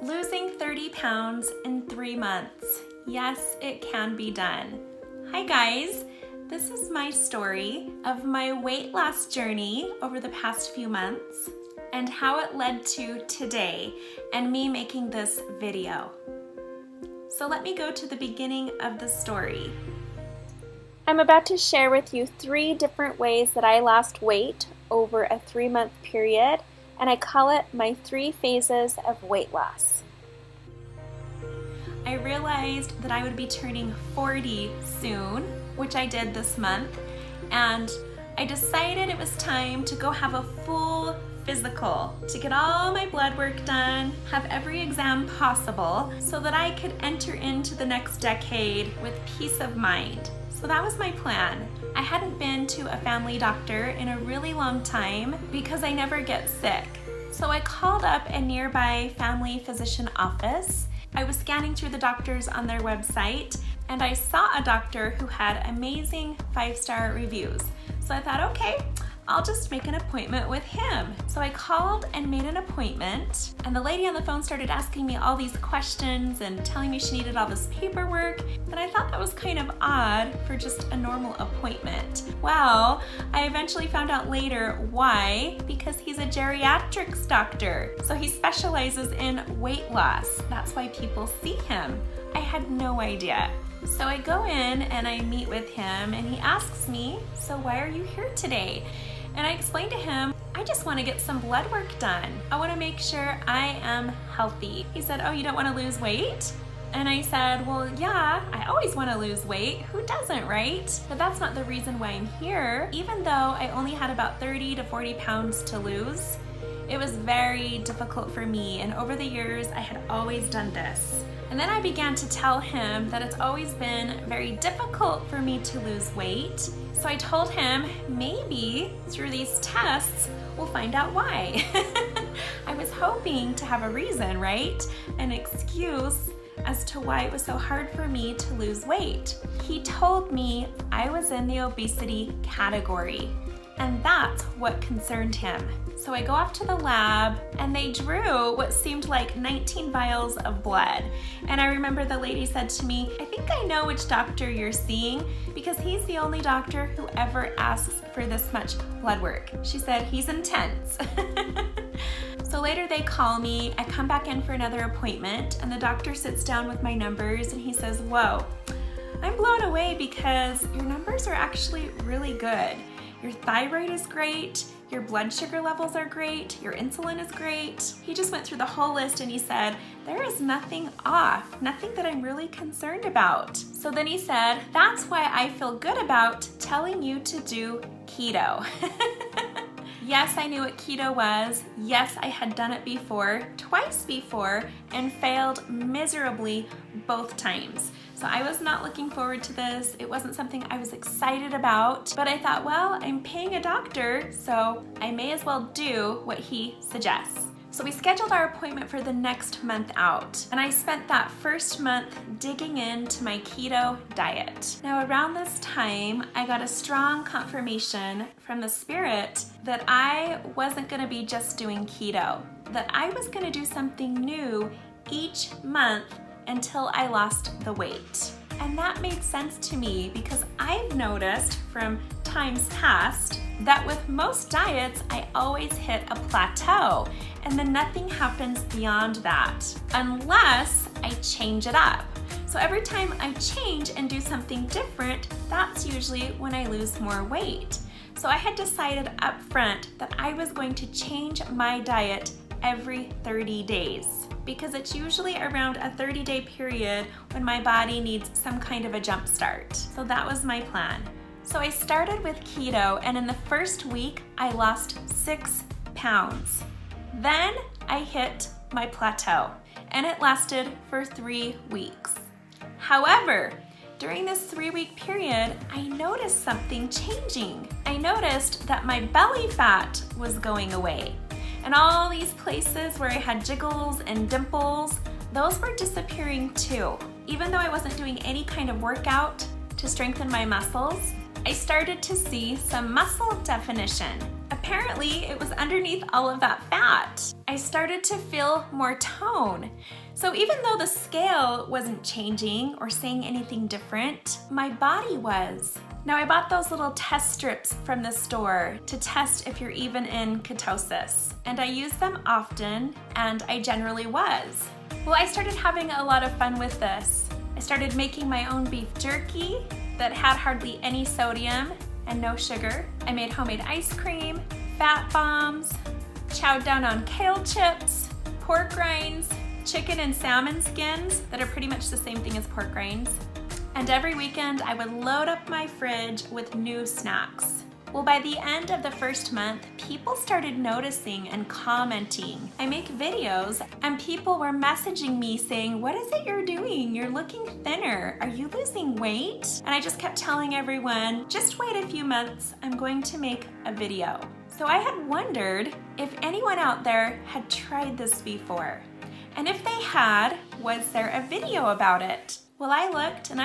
Losing 30 pounds in 3 months. Yes, it can be done. Hi guys, this is my story of my weight loss journey over the past few months and how it led to today and me making this video. So let me go to the beginning of the story. I'm about to share with you 3 different ways that I lost weight over a 3-month period, and I call it my 3 phases of weight loss. I realized that I would be turning 40 soon, which I did this month, and I decided it was time to go have a full physical, to get all my blood work done, have every exam possible, so that I could enter into the next decade with peace of mind. So that was my plan. I hadn't been to a family doctor in a really long time because I never get sick. So I called up a nearby family physician office. I was scanning through the doctors on their website and I saw a doctor who had amazing 5-star reviews. So I thought, okay, I'll just make an appointment with him. So I called and made an appointment, and the lady on the phone started asking me all these questions and telling me she needed all this paperwork, and I thought that was kind of odd for just a normal appointment. Well, I eventually found out later why, because he's a geriatrics doctor. So he specializes in weight loss. That's why people see him. I had no idea. So I go in and I meet with him and he asks me, so why are you here today? And I explained to him, I just want to get some blood work done. I want to make sure I am healthy. He said, oh, you don't want to lose weight? And I said, well, yeah, I always want to lose weight. Who doesn't, right? But that's not the reason why I'm here. Even though I only had about 30 to 40 pounds to lose, it was very difficult for me. And over the years, I had always done this. And then I began to tell him that it's always been very difficult for me to lose weight. So I told him maybe through these tests, we'll find out why. I was hoping to have a reason, right? An excuse as to why it was so hard for me to lose weight. He told me I was in the obesity category, and that's what concerned him. So I go off to the lab and they drew what seemed like 19 vials of blood. And I remember the lady said to me, I think I know which doctor you're seeing because he's the only doctor who ever asks for this much blood work. She said, he's intense. So later they call me, I come back in for another appointment and the doctor sits down with my numbers and he says, whoa, I'm blown away because your numbers are actually really good. Your thyroid is great, your blood sugar levels are great, your insulin is great. He just went through the whole list and he said, there is nothing off, nothing that I'm really concerned about. So then he said, that's why I feel good about telling you to do keto. Yes, I knew what keto was. Yes, I had done it before, twice before, and failed miserably both times. So I was not looking forward to this. It wasn't something I was excited about, but I thought, well, I'm paying a doctor, so I may as well do what he suggests. So we scheduled our appointment for the next month out, and I spent that first month digging into my keto diet. Now around this time, I got a strong confirmation from the spirit that I wasn't gonna be just doing keto, that I was gonna do something new each month until I lost the weight. And that made sense to me because I've noticed from times past that with most diets, I always hit a plateau and then nothing happens beyond that unless I change it up. So every time I change and do something different, that's usually when I lose more weight. So I had decided up front that I was going to change my diet every 30 days because it's usually around a 30-day period when my body needs some kind of a jump start. So that was my plan. So I started with keto and in the first week, I lost 6 pounds. Then I hit my plateau and it lasted for 3 weeks. However, during this 3-week period, I noticed something changing. I noticed that my belly fat was going away. And all these places where I had jiggles and dimples, those were disappearing too. Even though I wasn't doing any kind of workout to strengthen my muscles, I started to see some muscle definition. Apparently, it was underneath all of that fat. I started to feel more tone. So even though the scale wasn't changing or saying anything different, my body was. Now I bought those little test strips from the store to test if you're even in ketosis. And I use them often, and I generally was. Well, I started having a lot of fun with this. I started making my own beef jerky that had hardly any sodium and no sugar. I made homemade ice cream, fat bombs, chowed down on kale chips, pork rinds, chicken and salmon skins that are pretty much the same thing as pork rinds. And every weekend I would load up my fridge with new snacks. Well, by the end of the first month, people started noticing and commenting. I make videos and people were messaging me saying, "What is it you're doing? You're looking thinner. Are you losing weight?" And I just kept telling everyone, just wait a few months, I'm going to make a video. So I had wondered if anyone out there had tried this before. And if they had, was there a video about it? Well, I looked and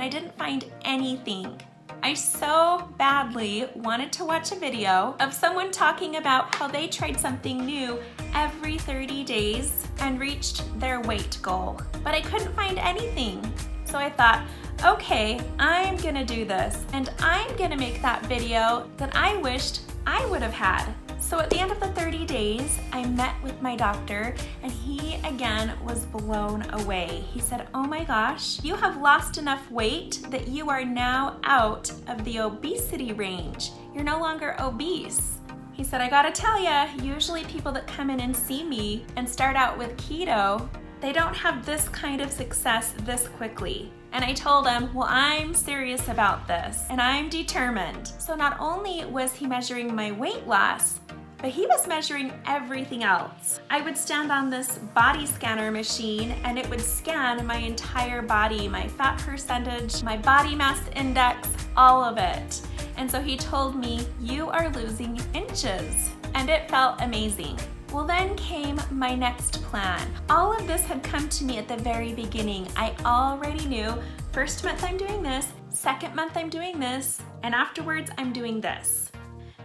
I didn't find anything. I so badly wanted to watch a video of someone talking about how they tried something new every 30 days and reached their weight goal. But I couldn't find anything. So I thought, okay, I'm gonna do this and I'm gonna make that video that I wished I would have had. So at the end of the 30 days, I met with my doctor and he again was blown away. He said, "Oh my gosh, you have lost enough weight that you are now out of the obesity range. You're no longer obese." He said, "I gotta tell ya, usually people that come in and see me and start out with keto, they don't have this kind of success this quickly." And I told him, well, I'm serious about this and I'm determined. So not only was he measuring my weight loss, but he was measuring everything else. I would stand on this body scanner machine and it would scan my entire body, my fat percentage, my body mass index, all of it. And so he told me, "You are losing inches." And it felt amazing. Well, then came my next plan. All of this had come to me at the very beginning. I already knew, first month I'm doing this, second month I'm doing this, and afterwards I'm doing this.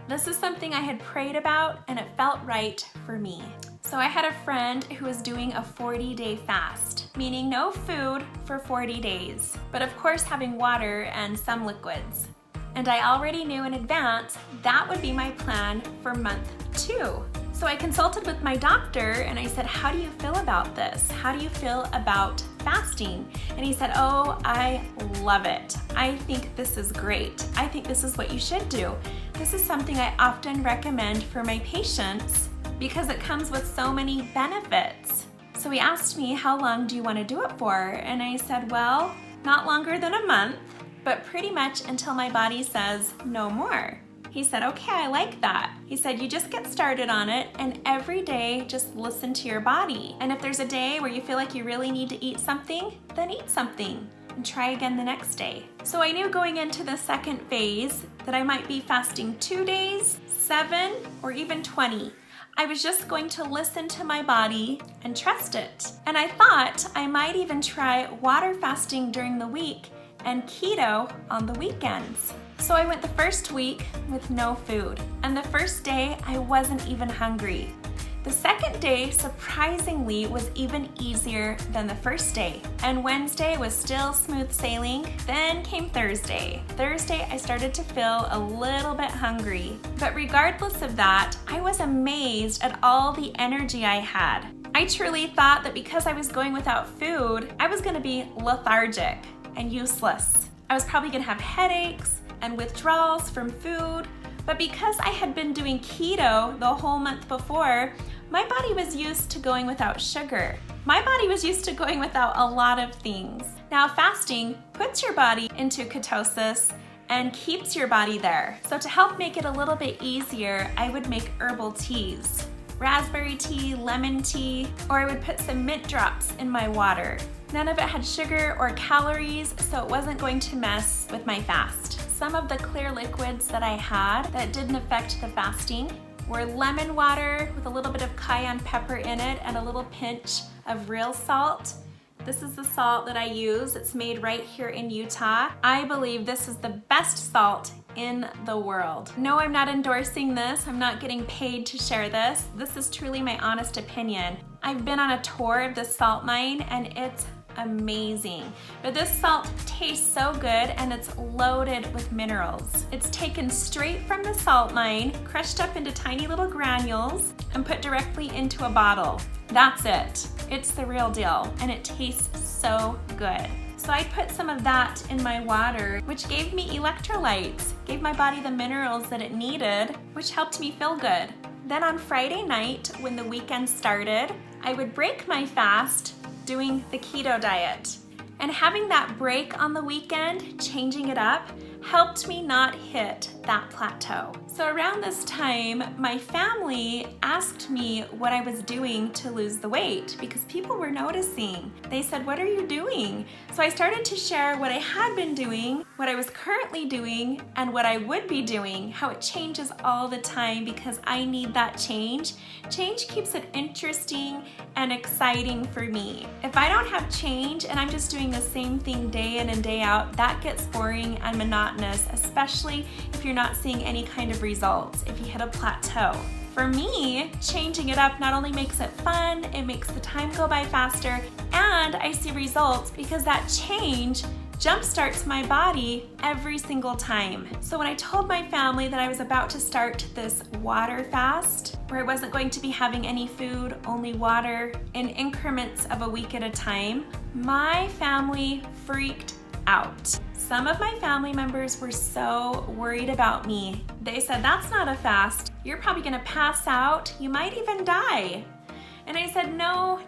This is something I had prayed about and it felt right for me. So I had a friend who was doing a 40-day fast, meaning no food for 40 days, but of course having water and some liquids. And I already knew in advance that would be my plan for month 2. So I consulted with my doctor and I said, "How do you feel about this? How do you feel about fasting?" And he said, "Oh, I love it. I think this is great. I think this is what you should do. This is something I often recommend for my patients because it comes with so many benefits." So he asked me, "How long do you want to do it for?" And I said, "Well, not longer than a month, but pretty much until my body says no more." He said, "Okay, I like that." He said, "You just get started on it and every day just listen to your body. And if there's a day where you feel like you really need to eat something, then eat something and try again the next day." So I knew going into the second phase that I might be fasting 2 days, 7, or even 20. I was just going to listen to my body and trust it. And I thought I might even try water fasting during the week and keto on the weekends. So I went the first week with no food, and the first day I wasn't even hungry. The second day, surprisingly, was even easier than the first day, and Wednesday was still smooth sailing. Then came Thursday. Thursday, I started to feel a little bit hungry, but regardless of that, I was amazed at all the energy I had. I truly thought that because I was going without food, I was gonna be lethargic and useless. I was probably gonna have headaches and withdrawals from food, but because I had been doing keto the whole month before, my body was used to going without sugar. My body was used to going without a lot of things. Now fasting puts your body into ketosis and keeps your body there. So to help make it a little bit easier, I would make herbal teas. Raspberry tea, lemon tea, or I would put some mint drops in my water. None of it had sugar or calories, so it wasn't going to mess with my fast. Some of the clear liquids that I had that didn't affect the fasting were lemon water with a little bit of cayenne pepper in it and a little pinch of real salt. This is the salt that I use. It's made right here in Utah. I believe this is the best salt in the world. No, I'm not endorsing this. I'm not getting paid to share this. This is truly my honest opinion. I've been on a tour of this salt mine and it's amazing. But this salt tastes so good and it's loaded with minerals. It's taken straight from the salt mine, crushed up into tiny little granules, and put directly into a bottle. That's it. It's the real deal, and it tastes so good. So I put some of that in my water, which gave me electrolytes, gave my body the minerals that it needed, which helped me feel good. Then on Friday night, when the weekend started, I would break my fast doing the keto diet. And having that break on the weekend, changing it up, helped me not hit that plateau. So around this time, my family asked me what I was doing to lose the weight because people were noticing. They said, "What are you doing?" So I started to share what I had been doing, what I was currently doing, and what I would be doing, how it changes all the time because I need that change. Change keeps it interesting and exciting for me. If I don't have change and I'm just doing the same thing day in and day out, that gets boring and monotonous, especially if you're not seeing any kind of results, if you hit a plateau. For me, changing it up not only makes it fun, it makes the time go by faster, and I see results because that change jumpstarts my body every single time. So when I told my family that I was about to start this water fast, where I wasn't going to be having any food, only water, in increments of a week at a time, my family freaked out. Some of my family members were so worried about me. They said, "That's not a fast. You're probably gonna pass out. You might even die." And I said, no,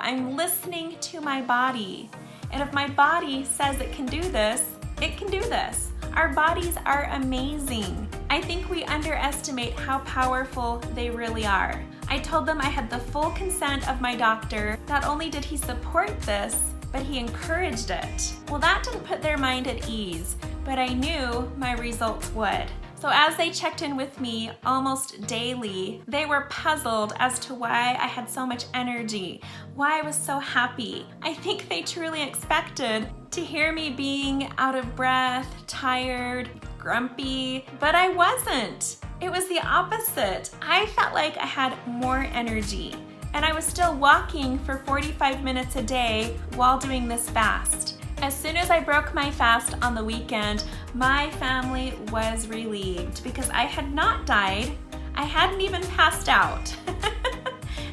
I'm listening to my body. And if my body says it can do this, it can do this. Our bodies are amazing. I think we underestimate how powerful they really are. I told them I had the full consent of my doctor. Not only did he support this, but he encouraged it. Well, that didn't put their mind at ease, but I knew my results would. So as they checked in with me almost daily, they were puzzled as to why I had so much energy, why I was so happy. I think they truly expected to hear me being out of breath, tired, grumpy, but I wasn't. It was the opposite. I felt like I had more energy. And I was still walking for 45 minutes a day while doing this fast. As soon as I broke my fast on the weekend, my family was relieved because I had not died. I hadn't even passed out.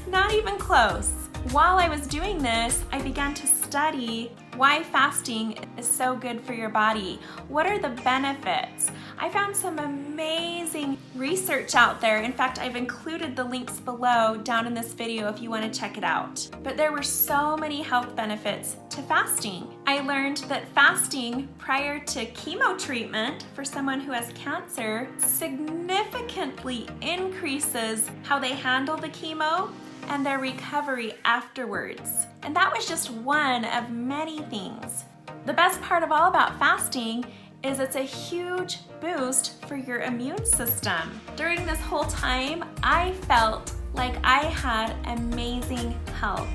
Not even close. While I was doing this, I began to study why fasting is so good for your body. What are the benefits? I found some amazing research out there. In fact, I've included the links below down in this video if you want to check it out. But there were so many health benefits to fasting. I learned that fasting prior to chemo treatment for someone who has cancer significantly increases how they handle the chemo and their recovery afterwards. And that was just one of many things. The best part of all about fasting is it's a huge boost for your immune system. During this whole time, I felt like I had amazing health.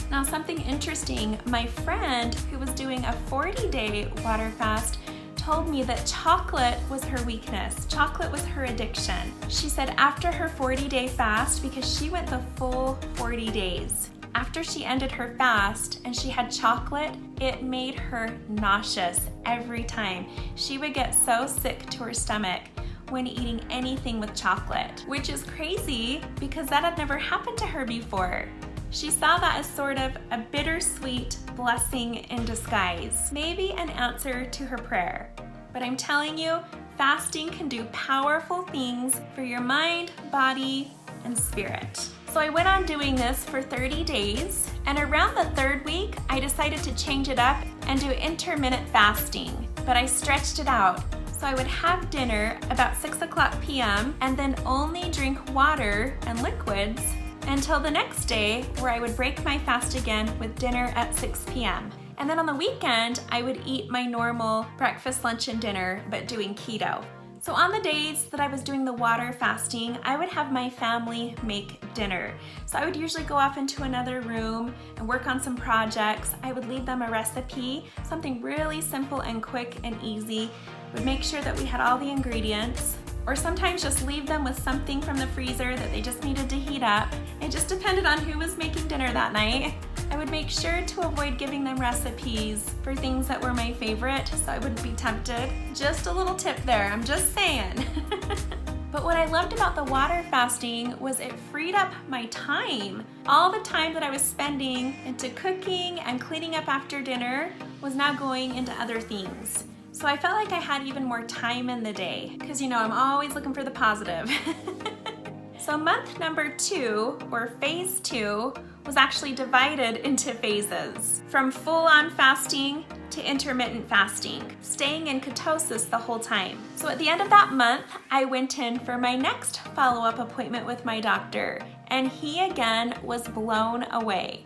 Now, something interesting, my friend who was doing a 40-day water fast told me that chocolate was her weakness. Chocolate was her addiction. She said after her 40-day fast, because she went the full 40 days, after she ended her fast and she had chocolate, it made her nauseous every time. She would get so sick to her stomach when eating anything with chocolate, which is crazy because that had never happened to her before. She saw that as sort of a bittersweet blessing in disguise, maybe an answer to her prayer. But I'm telling you, fasting can do powerful things for your mind, body, and spirit. So I went on doing this for 30 days, and around the third week, I decided to change it up and do intermittent fasting, but I stretched it out. So I would have dinner about 6 o'clock p.m. and then only drink water and liquids until the next day, where I would break my fast again with dinner at 6 p.m. And then on the weekend, I would eat my normal breakfast, lunch, and dinner, but doing keto. So on the days that I was doing the water fasting, I would have my family make dinner. So I would usually go off into another room and work on some projects. I would leave them a recipe, something really simple and quick and easy. Would make sure that we had all the ingredients, or sometimes just leave them with something from the freezer that they just needed to heat up. It just depended on who was making dinner that night. I would make sure to avoid giving them recipes for things that were my favorite so I wouldn't be tempted. Just a little tip there, I'm just saying. But what I loved about the water fasting was it freed up my time. All the time that I was spending into cooking and cleaning up after dinner was now going into other things. So I felt like I had even more time in the day because I'm always looking for the positive. So month number 2, or phase 2, was actually divided into phases, from full-on fasting to intermittent fasting, staying in ketosis the whole time. So at the end of that month, I went in for my next follow-up appointment with my doctor, and he again was blown away.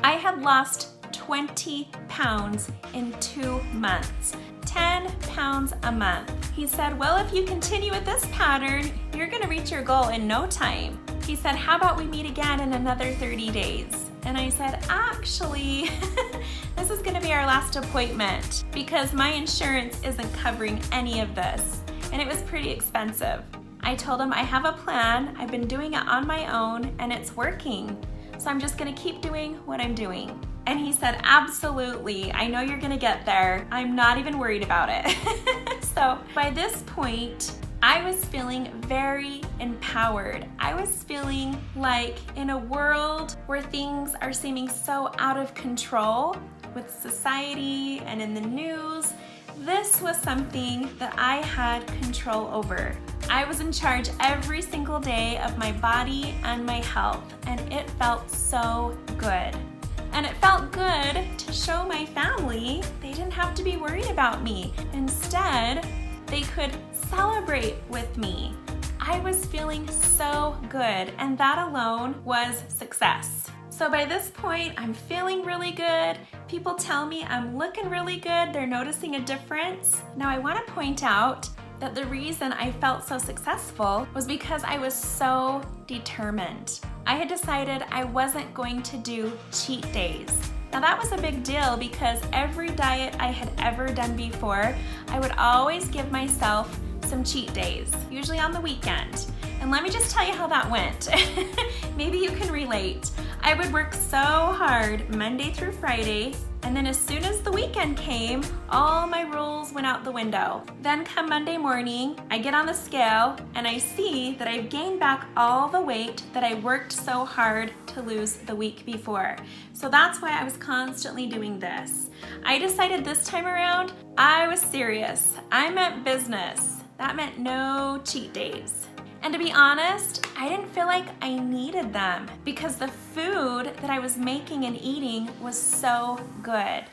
I had lost 20 pounds in 2 months. 10 pounds a month. He said, well, if you continue with this pattern, you're gonna reach your goal in no time. He said, how about we meet again in another 30 days? And I said, actually, this is gonna be our last appointment because my insurance isn't covering any of this. And it was pretty expensive. I told him I have a plan, I've been doing it on my own, and it's working. So I'm just gonna keep doing what I'm doing. And he said, absolutely, I know you're gonna get there. I'm not even worried about it. So by this point, I was feeling very empowered. I was feeling like in a world where things are seeming so out of control with society and in the news, this was something that I had control over. I was in charge every single day of my body and my health, and it felt so good. And it felt good to show my family they didn't have to be worried about me. Instead, they could celebrate with me. I was feeling so good, and that alone was success. So by this point, I'm feeling really good. People tell me I'm looking really good. They're noticing a difference. Now I want to point out that the reason I felt so successful was because I was so determined. I had decided I wasn't going to do cheat days. Now that was a big deal because every diet I had ever done before, I would always give myself some cheat days, usually on the weekend. And let me just tell you how that went. Maybe you can relate. I would work so hard Monday through Friday, and then as soon as the weekend came, all my rules went out the window. Then come Monday morning, I get on the scale and I see that I've gained back all the weight that I worked so hard to lose the week before. So that's why I was constantly doing this. I decided this time around, I was serious. I meant business. That meant no cheat days. And to be honest, I didn't feel like I needed them because the food that I was making and eating was so good.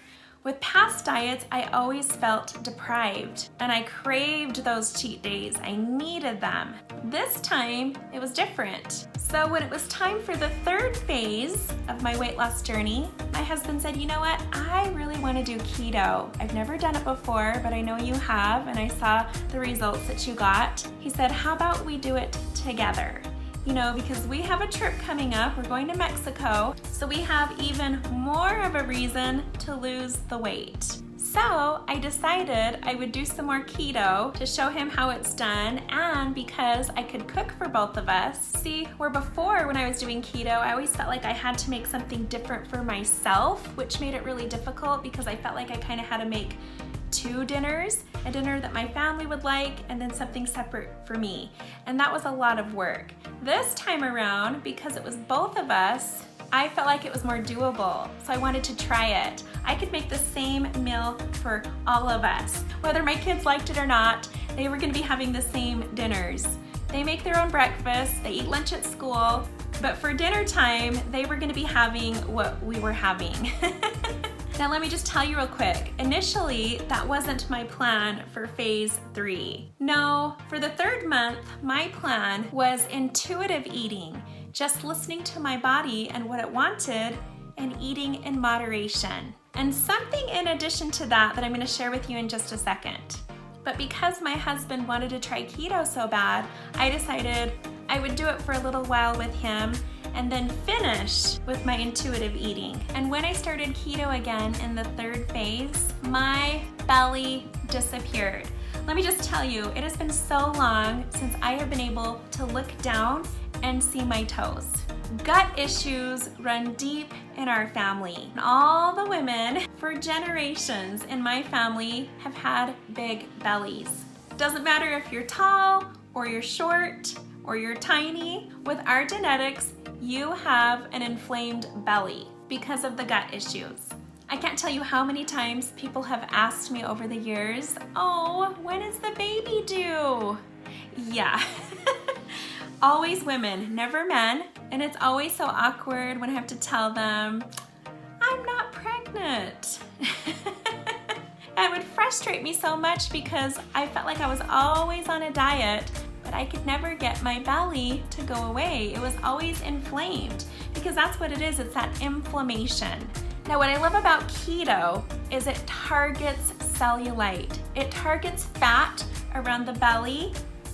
With past diets, I always felt deprived and I craved those cheat days. I needed them. This time, it was different. So when it was time for the third phase of my weight loss journey, my husband said, you know what, I really want to do keto. I've never done it before, but I know you have, and I saw the results that you got. He said, how about we do it together? Because we have a trip coming up, we're going to Mexico, so we have even more of a reason to lose the weight. So I decided I would do some more keto to show him how it's done, and because I could cook for both of us. See, where before when I was doing keto, I always felt like I had to make something different for myself, which made it really difficult because I felt like I kind of had to make 2 dinners, a dinner that my family would like, and then something separate for me. And that was a lot of work. This time around, because it was both of us, I felt like it was more doable, so I wanted to try it. I could make the same meal for all of us. Whether my kids liked it or not, they were gonna be having the same dinners. They make their own breakfast, they eat lunch at school, but for dinner time, they were gonna be having what we were having. Now let me just tell you real quick, initially that wasn't my plan for phase 3. No, for the 3rd month, my plan was intuitive eating, just listening to my body and what it wanted and eating in moderation. And something in addition to that I'm gonna share with you in just a second. But because my husband wanted to try keto so bad, I decided I would do it for a little while with him and then finish with my intuitive eating. And when I started keto again in the 3rd phase, my belly disappeared. Let me just tell you, it has been so long since I have been able to look down and see my toes. Gut issues run deep in our family. All the women for generations in my family have had big bellies. Doesn't matter if you're tall or you're short or you're tiny, with our genetics, you have an inflamed belly because of the gut issues. I can't tell you how many times people have asked me over the years, oh, when is the baby due? Yeah, always women, never men, and it's always so awkward when I have to tell them, I'm not pregnant. It would frustrate me so much because I felt like I was always on a diet, but I could never get my belly to go away. It was always inflamed because that's what it is, it's that inflammation. Now, what I love about keto is it targets cellulite. It targets fat around the belly,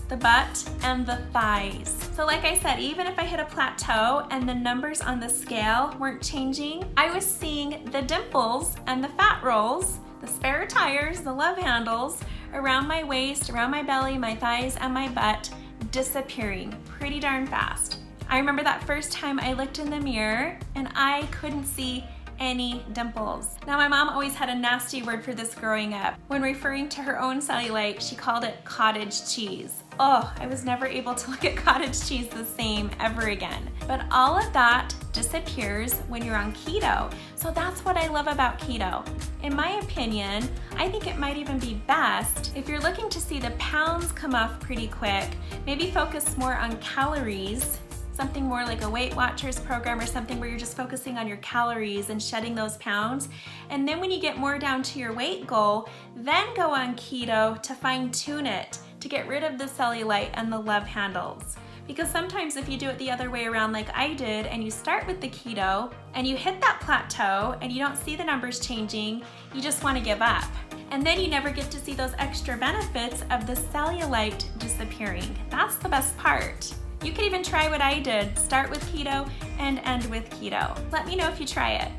the butt, and the thighs. So like I said, even if I hit a plateau and the numbers on the scale weren't changing, I was seeing the dimples and the fat rolls, the spare tires, the love handles around my waist, around my belly, my thighs, and my butt disappearing pretty darn fast. I remember that first time I looked in the mirror and I couldn't see any dimples. Now, my mom always had a nasty word for this growing up. When referring to her own cellulite, she called it cottage cheese. Oh, I was never able to look at cottage cheese the same ever again. But all of that disappears when you're on keto. So that's what I love about keto. In my opinion, I think it might even be best if you're looking to see the pounds come off pretty quick, maybe focus more on calories, something more like a Weight Watchers program or something where you're just focusing on your calories and shedding those pounds. And then when you get more down to your weight goal, then go on keto to fine tune it, to get rid of the cellulite and the love handles. Because sometimes if you do it the other way around like I did and you start with the keto and you hit that plateau and you don't see the numbers changing, you just want to give up. And then you never get to see those extra benefits of the cellulite disappearing. That's the best part. You could even try what I did, start with keto and end with keto. Let me know if you try it.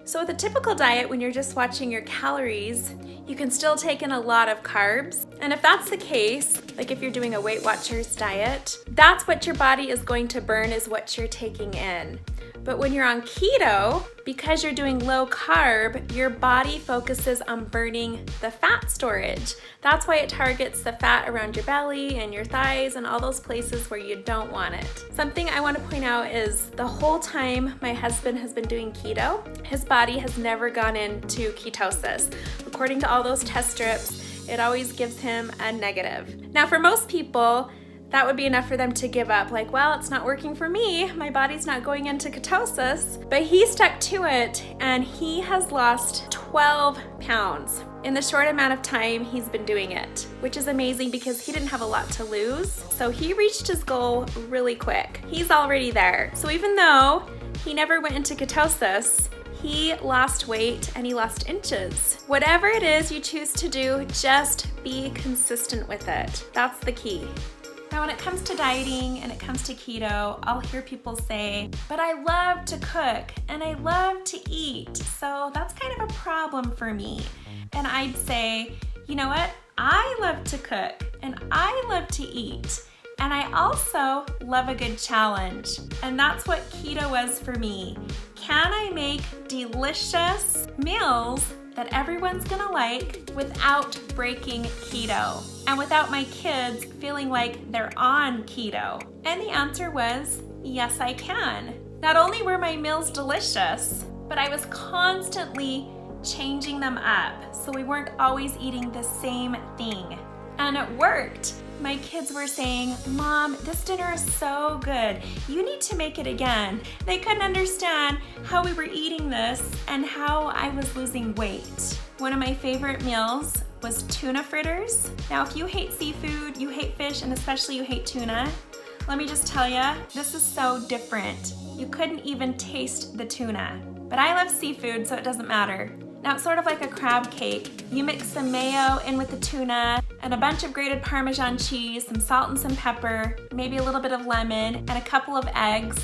So with a typical diet, when you're just watching your calories, you can still take in a lot of carbs. And if that's the case, like if you're doing a Weight Watchers diet, that's what your body is going to burn is what you're taking in. But when you're on keto, because you're doing low carb, your body focuses on burning the fat storage. That's why it targets the fat around your belly and your thighs and all those places where you don't want it. Something I want to point out is the whole time my husband has been doing keto, his body has never gone into ketosis. According to all those test strips, it always gives him a negative. Now for most people, that would be enough for them to give up. Like, well, it's not working for me. My body's not going into ketosis. But he stuck to it and he has lost 12 pounds in the short amount of time he's been doing it, which is amazing because he didn't have a lot to lose. So he reached his goal really quick. He's already there. So even though he never went into ketosis, he lost weight and he lost inches. Whatever it is you choose to do, just be consistent with it. That's the key. Now, when it comes to dieting and it comes to keto, I'll hear people say, but I love to cook and I love to eat, so that's kind of a problem for me. And I'd say, you know what? I love to cook and I love to eat. And I also love a good challenge. And that's what keto was for me. Can I make delicious meals that everyone's gonna like without breaking keto and without my kids feeling like they're on keto? And the answer was, yes, I can. Not only were my meals delicious, but I was constantly changing them up so we weren't always eating the same thing. And it worked. My kids were saying, Mom, this dinner is so good. You need to make it again. They couldn't understand how we were eating this and how I was losing weight. One of my favorite meals was tuna fritters. Now, if you hate seafood, you hate fish, and especially you hate tuna, let me just tell you, this is so different. You couldn't even taste the tuna. But I love seafood, so it doesn't matter. Now it's sort of like a crab cake. You mix some mayo in with the tuna and a bunch of grated Parmesan cheese, some salt and some pepper, maybe a little bit of lemon and a couple of eggs.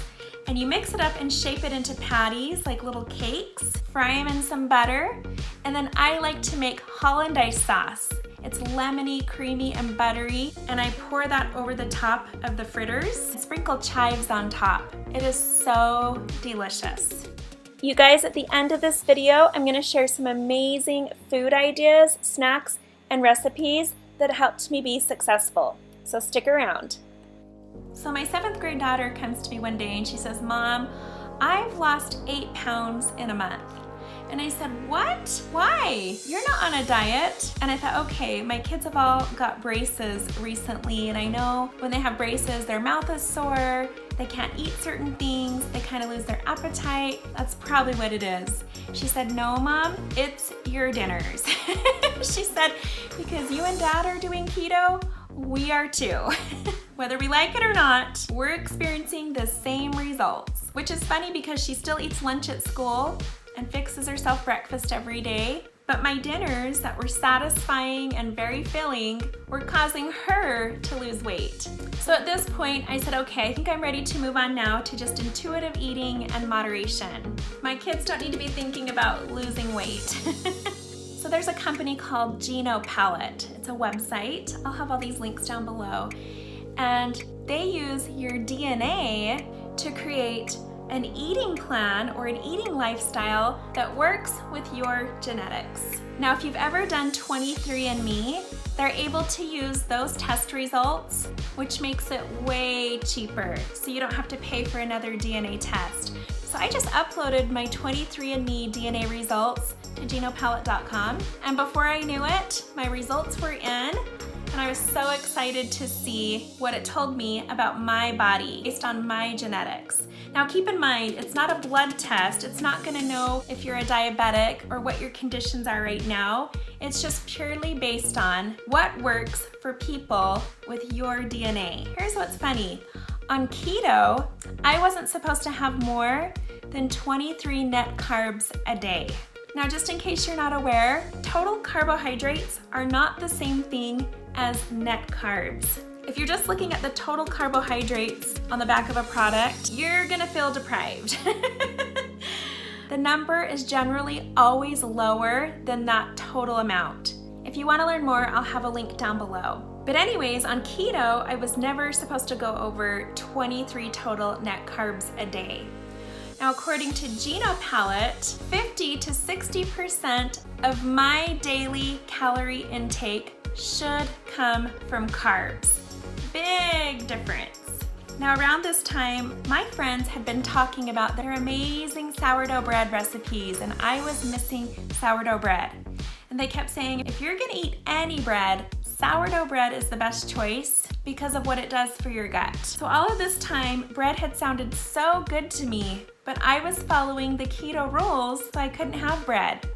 And you mix it up and shape it into patties like little cakes, fry them in some butter. And then I like to make hollandaise sauce. It's lemony, creamy, and buttery, and I pour that over the top of the fritters. Sprinkle chives on top. It is so delicious. You guys, at the end of this video, I'm gonna share some amazing food ideas, snacks, and recipes that helped me be successful. So stick around. So my 7th grade daughter comes to me one day and she says, "Mom, I've lost 8 pounds in a month." And I said, "What? Why? You're not on a diet." And I thought, okay, my kids have all got braces recently, and I know when they have braces, their mouth is sore, they can't eat certain things, they kind of lose their appetite. That's probably what it is. She said, "No, Mom, it's your dinners." She said, "Because you and Dad are doing keto, we are too." Whether we like it or not, we're experiencing the same results, which is funny because she still eats lunch at school and fixes herself breakfast every day. But my dinners that were satisfying and very filling were causing her to lose weight. So at this point, I said, okay, I think I'm ready to move on now to just intuitive eating and moderation. My kids don't need to be thinking about losing weight. So there's a company called Genopalate. It's a website. I'll have all these links down below. And they use your DNA to create an eating plan or an eating lifestyle that works with your genetics. Now, if you've ever done 23andMe, they're able to use those test results, which makes it way cheaper, so you don't have to pay for another DNA test. So I just uploaded my 23andMe DNA results to genopalate.com, and before I knew it, my results were in, and I was so excited to see what it told me about my body based on my genetics. Now keep in mind, it's not a blood test. It's not gonna know if you're a diabetic or what your conditions are right now. It's just purely based on what works for people with your DNA. Here's what's funny. On keto, I wasn't supposed to have more than 23 net carbs a day. Now, just in case you're not aware, total carbohydrates are not the same thing as net carbs. If you're just looking at the total carbohydrates on the back of a product, you're gonna feel deprived. The number is generally always lower than that total amount. If you wanna learn more, I'll have a link down below. But anyways, on keto, I was never supposed to go over 23 total net carbs a day. Now, according to Genopalate, 50 to 60% of my daily calorie intake should come from carbs. Big difference. Now, around this time, my friends had been talking about their amazing sourdough bread recipes, and I was missing sourdough bread. And they kept saying, if you're gonna eat any bread, sourdough bread is the best choice because of what it does for your gut. So all of this time, bread had sounded so good to me, but I was following the keto rules, so I couldn't have bread.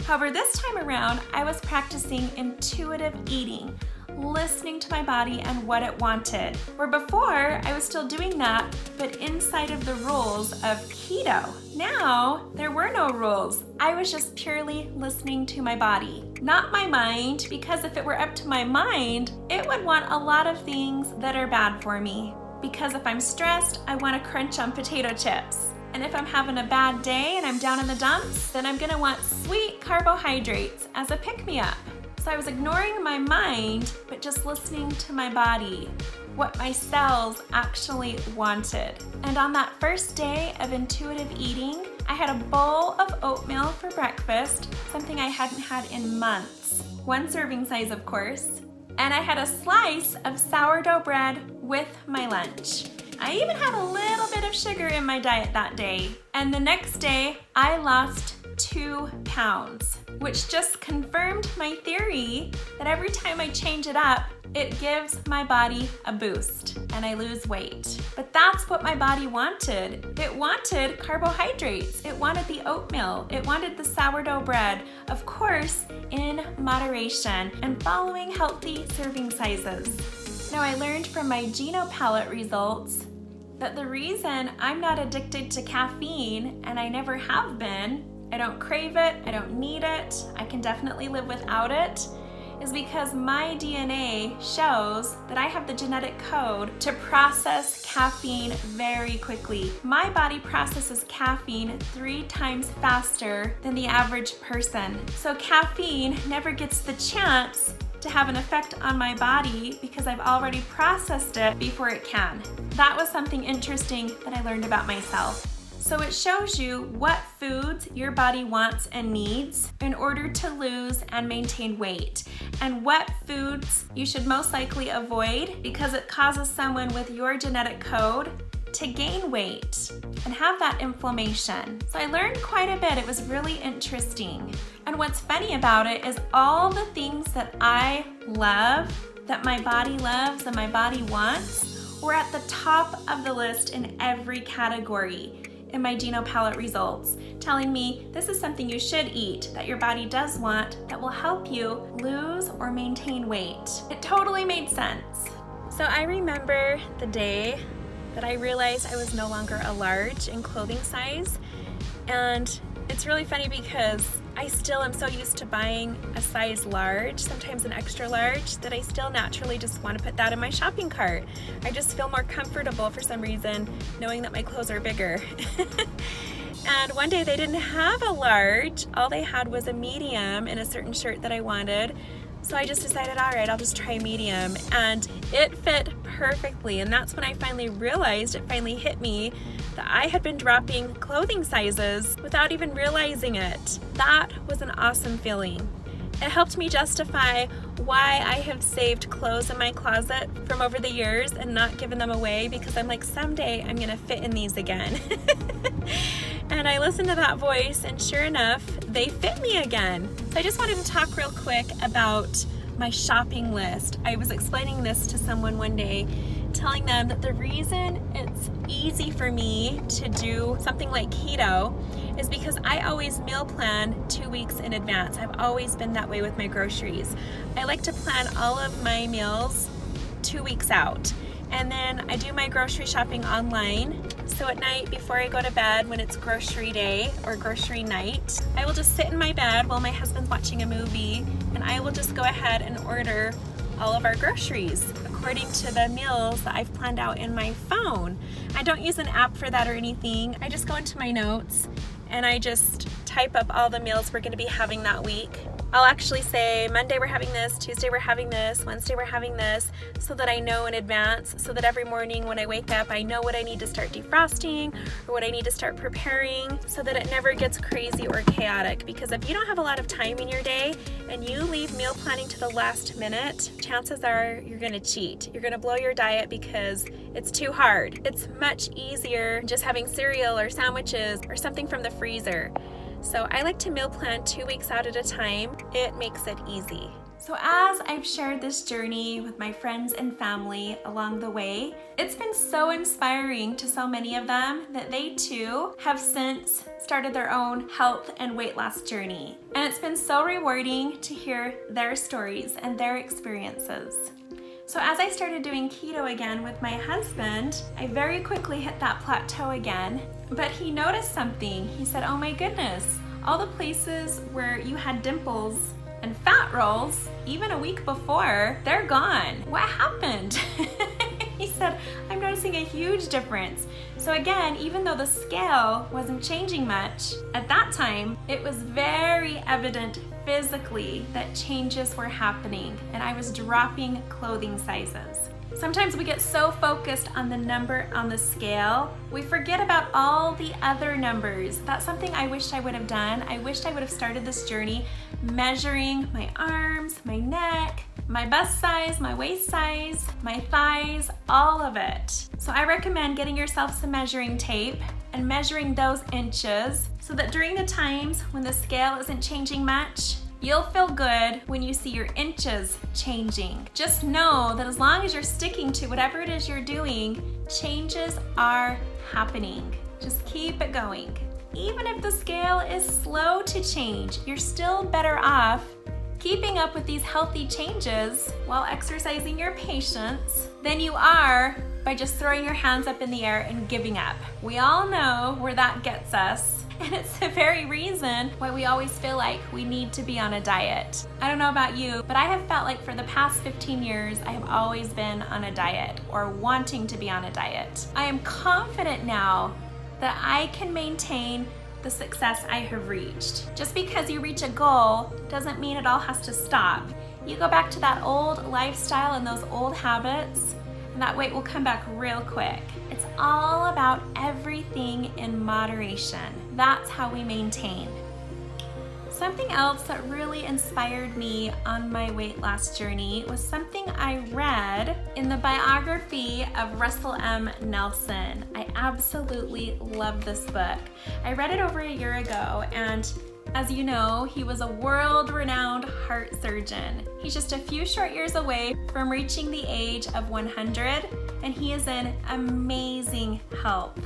However, this time around, I was practicing intuitive eating, listening to my body and what it wanted. Where before, I was still doing that, but inside of the rules of keto. Now, there were no rules. I was just purely listening to my body, not my mind, because if it were up to my mind, it would want a lot of things that are bad for me. Because if I'm stressed, I want to crunch on potato chips. And if I'm having a bad day and I'm down in the dumps, then I'm gonna want sweet carbohydrates as a pick-me-up. So I was ignoring my mind, but just listening to my body, what my cells actually wanted. And on that first day of intuitive eating, I had a bowl of oatmeal for breakfast, something I hadn't had in months. 1 serving size, of course. And I had a slice of sourdough bread with my lunch. I even had a little bit of sugar in my diet that day. And the next day, I lost 2 pounds, which just confirmed my theory that every time I change it up, it gives my body a boost and I lose weight. But that's what my body wanted. It wanted carbohydrates. It wanted the oatmeal. It wanted the sourdough bread, of course, in moderation and following healthy serving sizes. Now, I learned from my Genopalate results that the reason I'm not addicted to caffeine, and I never have been, I don't crave it, I don't need it, I can definitely live without it, is because my DNA shows that I have the genetic code to process caffeine very quickly. My body processes caffeine 3 times faster than the average person. So caffeine never gets the chance to have an effect on my body because I've already processed it before it can. That was something interesting that I learned about myself. So it shows you what foods your body wants and needs in order to lose and maintain weight, and what foods you should most likely avoid because it causes someone with your genetic code to gain weight and have that inflammation. So I learned quite a bit. It was really interesting. And what's funny about it is all the things that I love, that my body loves and my body wants, were at the top of the list in every category in my Genopalate results, telling me this is something you should eat, that your body does want, that will help you lose or maintain weight. It totally made sense. So I remember the day that I realized I was no longer a large in clothing size, and it's really funny because I still am so used to buying a size large, sometimes an extra large, that I still naturally just want to put that in my shopping cart. I just feel more comfortable for some reason knowing that my clothes are bigger. And one day they didn't have a large, all they had was a medium in a certain shirt that I wanted. So I just decided, all right, I'll just try medium, and it fit perfectly. And that's when I finally realized, it finally hit me, that I had been dropping clothing sizes without even realizing it. That was an awesome feeling. It helped me justify why I have saved clothes in my closet from over the years and not given them away, because I'm like, someday I'm gonna fit in these again. And I listened to that voice, and sure enough, they fit me again. So I just wanted to talk real quick about my shopping list. I was explaining this to someone one day, telling them that the reason it's easy for me to do something like keto is because I always meal plan 2 weeks in advance. I've always been that way with my groceries. I like to plan all of my meals 2 weeks out. And then I do my grocery shopping online. So at night before I go to bed, when it's grocery day or grocery night, I will just sit in my bed while my husband's watching a movie, and I will just go ahead and order all of our groceries according to the meals that I've planned out in my phone. I don't use an app for that or anything. I just go into my notes and I just type up all the meals we're gonna be having that week. I'll actually say Monday we're having this, Tuesday we're having this, Wednesday we're having this, so that I know in advance, so that every morning when I wake up I know what I need to start defrosting or what I need to start preparing, so that it never gets crazy or chaotic. Because if you don't have a lot of time in your day and you leave meal planning to the last minute, chances are you're gonna cheat. You're gonna blow your diet because it's too hard. It's much easier just having cereal or sandwiches or something from the freezer. So I like to meal plan 2 weeks out at a time. It makes it easy. So as I've shared this journey with my friends and family along the way, it's been so inspiring to so many of them that they too have since started their own health and weight loss journey. And it's been so rewarding to hear their stories and their experiences. So as I started doing keto again with my husband, I very quickly hit that plateau again, but he noticed something. He said, oh my goodness, all the places where you had dimples and fat rolls, even a week before, they're gone. What happened? He said, I'm noticing a huge difference. So again, even though the scale wasn't changing much, at that time, it was very evident physically that changes were happening and I was dropping clothing sizes. Sometimes we get so focused on the number on the scale, we forget about all the other numbers. That's something I wish I would have done. I wished I would have started this journey measuring my arms, my neck, my bust size, my waist size, my thighs, all of it. So I recommend getting yourself some measuring tape and measuring those inches so that during the times when the scale isn't changing much, you'll feel good when you see your inches changing. Just know that as long as you're sticking to whatever it is you're doing, changes are happening. Just keep it going. Even if the scale is slow to change, you're still better off keeping up with these healthy changes while exercising your patience than you are by just throwing your hands up in the air and giving up. We all know where that gets us. And it's the very reason why we always feel like we need to be on a diet. I don't know about you, but I have felt like for the past 15 years, I have always been on a diet or wanting to be on a diet. I am confident now that I can maintain the success I have reached. Just because you reach a goal doesn't mean it all has to stop. You go back to that old lifestyle and those old habits, and that weight will come back real quick. It's all about everything in moderation. That's how we maintain. Something else that really inspired me on my weight loss journey was something I read in the biography of Russell M. Nelson. I absolutely love this book. I read it over a year ago, and as you know, he was a world-renowned heart surgeon. He's just a few short years away from reaching the age of 100, and he is in amazing health.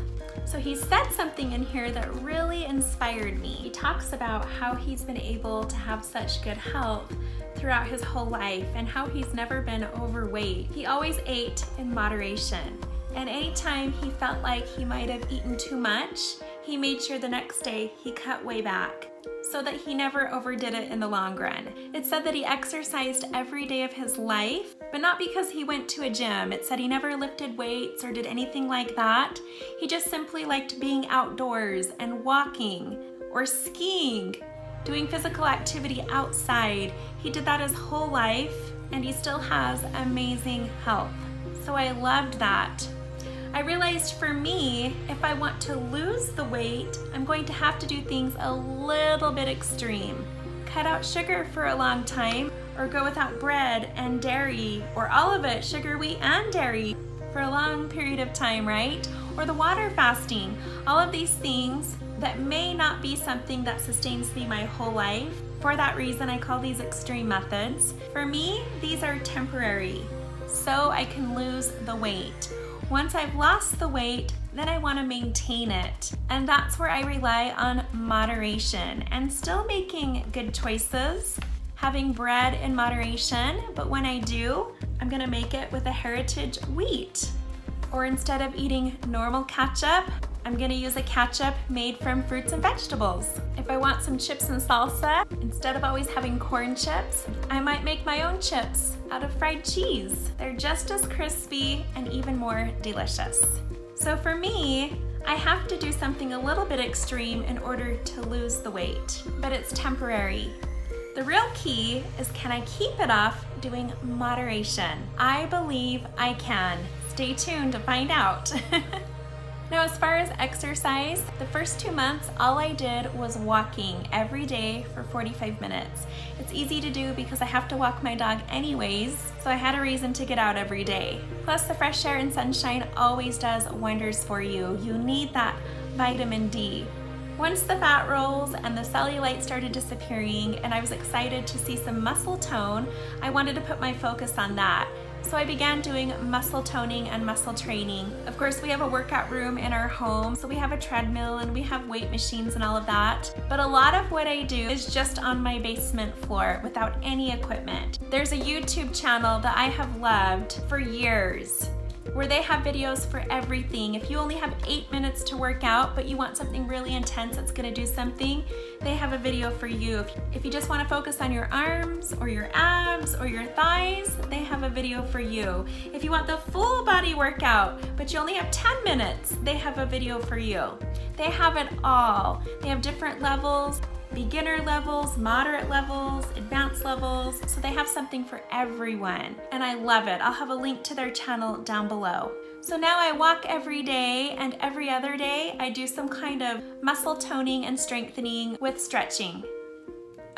So he said something in here that really inspired me. He talks about how he's been able to have such good health throughout his whole life and how he's never been overweight. He always ate in moderation. And anytime he felt like he might have eaten too much, he made sure the next day he cut way back so that he never overdid it in the long run. It said that he exercised every day of his life, but not because he went to a gym. It said he never lifted weights or did anything like that. He just simply liked being outdoors and walking or skiing, doing physical activity outside. He did that his whole life, and he still has amazing health. So I loved that. I realized for me, if I want to lose the weight, I'm going to have to do things a little bit extreme. Cut out sugar for a long time, or go without bread and dairy, or all of it, sugar, wheat, and dairy, for a long period of time, right? Or the water fasting. All of these things that may not be something that sustains me my whole life. For that reason, I call these extreme methods. For me, these are temporary, so I can lose the weight. Once I've lost the weight, then I want to maintain it. And that's where I rely on moderation and still making good choices, having bread in moderation, but when I do, I'm gonna make it with a heritage wheat. Or instead of eating normal ketchup, I'm gonna use a ketchup made from fruits and vegetables. If I want some chips and salsa, instead of always having corn chips, I might make my own chips out of fried cheese. They're just as crispy and even more delicious. So for me, I have to do something a little bit extreme in order to lose the weight, but it's temporary. The real key is, can I keep it off doing moderation? I believe I can. Stay tuned to find out. Now, as far as exercise, the first 2 months, all I did was walking every day for 45 minutes. It's easy to do because I have to walk my dog anyways, so I had a reason to get out every day. Plus, the fresh air and sunshine always does wonders for you. You need that vitamin D. Once the fat rolls and the cellulite started disappearing and I was excited to see some muscle tone, I wanted to put my focus on that. So I began doing muscle toning and muscle training. Of course, we have a workout room in our home, so we have a treadmill and we have weight machines and all of that. But a lot of what I do is just on my basement floor without any equipment. There's a YouTube channel that I have loved for years, where they have videos for everything. If you only have 8 minutes to work out, but you want something really intense that's gonna do something, they have a video for you. If you just wanna focus on your arms or your abs or your thighs, they have a video for you. If you want the full body workout, but you only have 10 minutes, they have a video for you. They have it all. They have different levels, beginner levels, moderate levels, advanced levels, so they have something for everyone, and I love it. I'll have a link to their channel down below. So now I walk every day, and every other day I do some kind of muscle toning and strengthening with stretching.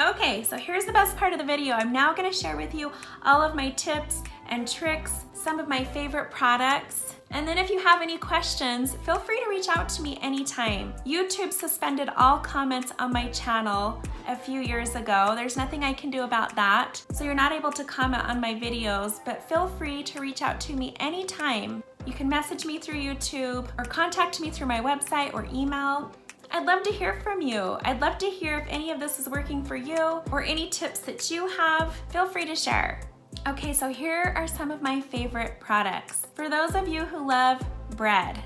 Okay, so here's the best part of the video. I'm now gonna share with you all of my tips and tricks, some of my favorite products. And then if you have any questions, feel free to reach out to me anytime. YouTube suspended all comments on my channel a few years ago. There's nothing I can do about that. So you're not able to comment on my videos, but feel free to reach out to me anytime. You can message me through YouTube or contact me through my website or email. I'd love to hear from you. I'd love to hear if any of this is working for you or any tips that you have. Feel free to share. Okay, so here are some of my favorite products. For those of you who love bread,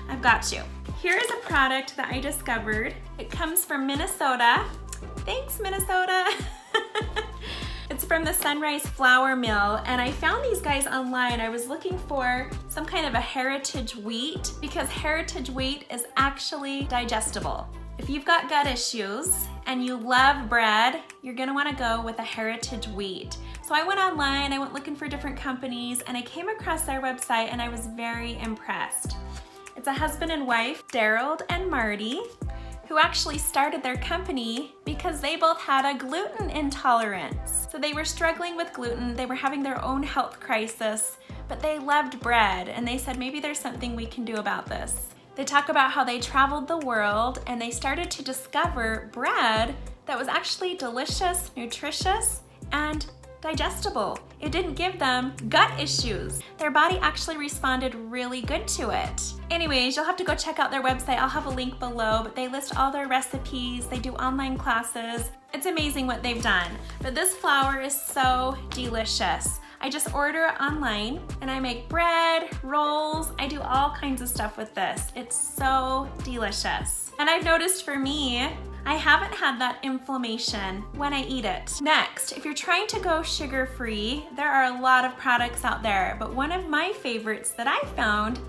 I've got you. Here is a product that I discovered. It comes from Minnesota. Thanks, Minnesota. It's from the Sunrise Flour Mill, and I found these guys online. I was looking for some kind of a heritage wheat because heritage wheat is actually digestible. If you've got gut issues and you love bread, you're gonna wanna go with a heritage wheat. So I went online, I went looking for different companies, and I came across their website and I was very impressed. It's a husband and wife, Daryl and Marty, who actually started their company because they both had a gluten intolerance. So they were struggling with gluten, they were having their own health crisis, but they loved bread, and they said maybe there's something we can do about this. They talk about how they traveled the world and they started to discover bread that was actually delicious, nutritious, and digestible. It didn't give them gut issues. Their body actually responded really good to it. Anyways, you'll have to go check out their website. I'll have a link below, but they list all their recipes. They do online classes. It's amazing what they've done. But this flour is so delicious. I just order it online and I make bread, rolls. I do all kinds of stuff with this. It's so delicious. And I've noticed for me, I haven't had that inflammation when I eat it. Next, if you're trying to go sugar-free, there are a lot of products out there, but one of my favorites that I found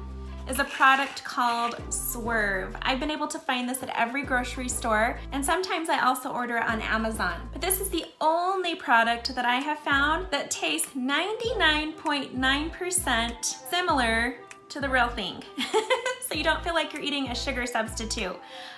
is a product called Swerve. I've been able to find this at every grocery store, and sometimes I also order it on Amazon. But this is the only product that I have found that tastes 99.9% similar to the real thing. So you don't feel like you're eating a sugar substitute.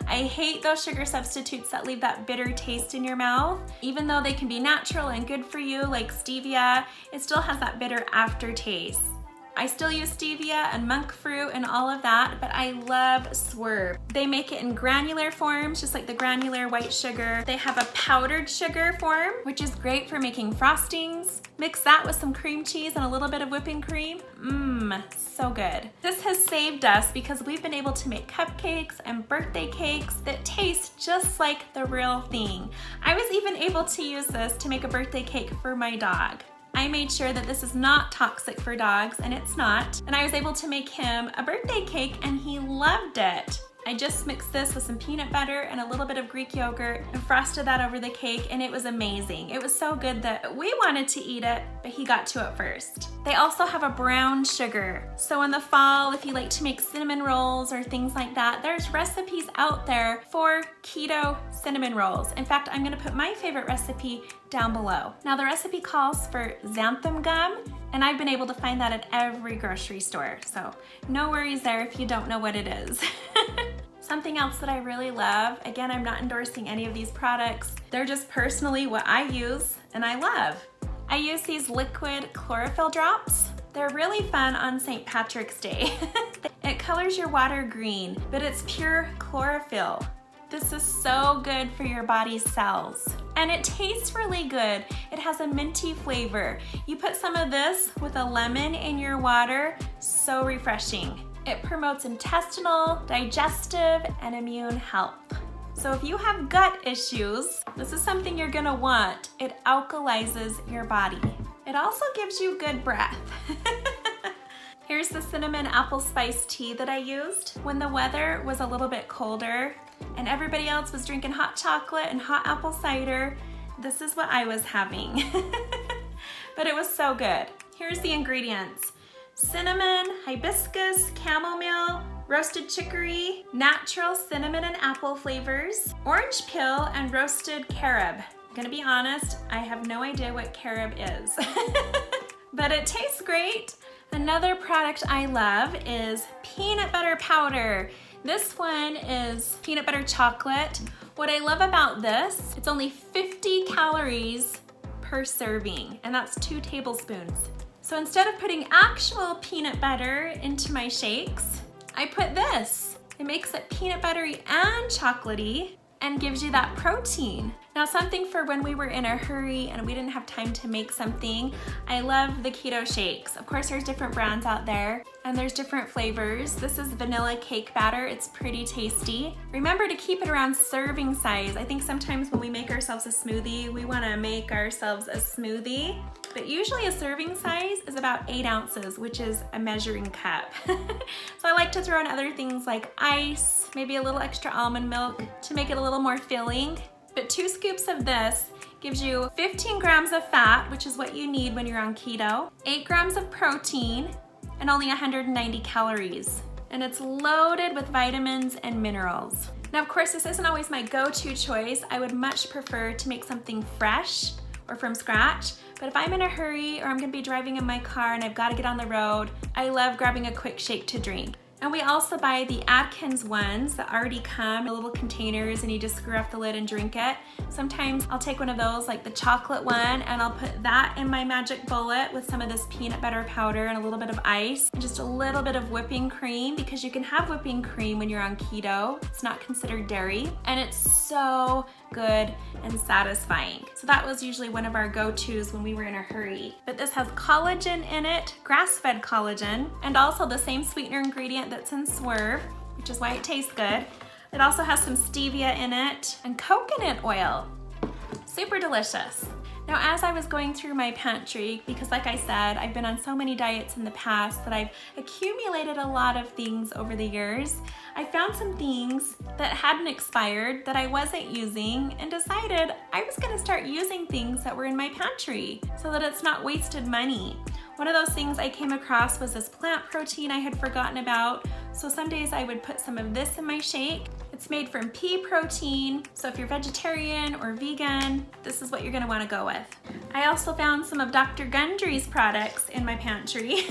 I hate those sugar substitutes that leave that bitter taste in your mouth. Even though they can be natural and good for you, like stevia, it still has that bitter aftertaste. I still use stevia and monk fruit and all of that, but I love Swerve. They make it in granular forms, just like the granular white sugar. They have a powdered sugar form, which is great for making frostings. Mix that with some cream cheese and a little bit of whipping cream. Mmm, so good. This has saved us because we've been able to make cupcakes and birthday cakes that taste just like the real thing. I was even able to use this to make a birthday cake for my dog. I made sure that this is not toxic for dogs, and it's not. And I was able to make him a birthday cake and he loved it. I just mixed this with some peanut butter and a little bit of Greek yogurt and frosted that over the cake, and it was amazing. It was so good that we wanted to eat it, but he got to it first. They also have a brown sugar. So in the fall, if you like to make cinnamon rolls or things like that, there's recipes out there for keto cinnamon rolls. In fact, I'm gonna put my favorite recipe down below. Now the recipe calls for xanthan gum, and I've been able to find that at every grocery store. So no worries there if you don't know what it is. Something else that I really love, again, I'm not endorsing any of these products. They're just personally what I use and I love. I use these liquid chlorophyll drops. They're really fun on St. Patrick's Day. It colors your water green, but it's pure chlorophyll. This is so good for your body's cells. And it tastes really good. It has a minty flavor. You put some of this with a lemon in your water, so refreshing. It promotes intestinal, digestive, and immune health. So if you have gut issues, this is something you're gonna want. It alkalizes your body. It also gives you good breath. Here's the cinnamon apple spice tea that I used. When the weather was a little bit colder and everybody else was drinking hot chocolate and hot apple cider, this is what I was having. But it was so good. Here's the ingredients. Cinnamon, hibiscus, chamomile, roasted chicory, natural cinnamon and apple flavors, orange peel, and roasted carob. I'm gonna be honest, I have no idea what carob is. But it tastes great. Another product I love is peanut butter powder. This one is peanut butter chocolate. What I love about this, it's only 50 calories per serving, and that's 2 tablespoons. So instead of putting actual peanut butter into my shakes, I put this. It makes it peanut buttery and chocolatey and gives you that protein. Now, something for when we were in a hurry and we didn't have time to make something, I love the keto shakes. Of course, there's different brands out there and there's different flavors. This is vanilla cake batter. It's pretty tasty. Remember to keep it around serving size. I think sometimes when we make ourselves a smoothie, we want to make ourselves a smoothie, but usually a serving size is about 8 ounces, which is a measuring cup. So I like to throw in other things like ice, maybe a little extra almond milk to make it a little more filling. But 2 scoops of this gives you 15 grams of fat, which is what you need when you're on keto, 8 grams of protein, and only 190 calories. And it's loaded with vitamins and minerals. Now, of course, this isn't always my go-to choice. I would much prefer to make something fresh or from scratch. But if I'm in a hurry or I'm gonna be driving in my car and I've gotta get on the road, I love grabbing a quick shake to drink. And we also buy the Atkins ones that already come in little containers and you just screw off the lid and drink it. Sometimes I'll take one of those, like the chocolate one, and I'll put that in my magic bullet with some of this peanut butter powder and a little bit of ice and just a little bit of whipping cream, because you can have whipping cream when you're on keto. It's not considered dairy, and it's so good and satisfying. So that was usually one of our go-tos when we were in a hurry. But this has collagen in it, grass-fed collagen, and also the same sweetener ingredient that's in Swerve, which is why it tastes good. It also has some stevia in it and coconut oil. Super delicious. Now, as I was going through my pantry, because like I said, I've been on so many diets in the past that I've accumulated a lot of things over the years, I found some things that hadn't expired that I wasn't using and decided I was gonna start using things that were in my pantry so that it's not wasted money. One of those things I came across was this plant protein I had forgotten about. So some days I would put some of this in my shake. It's made from pea protein. So if you're vegetarian or vegan, this is what you're gonna wanna go with. I also found some of Dr. Gundry's products in my pantry.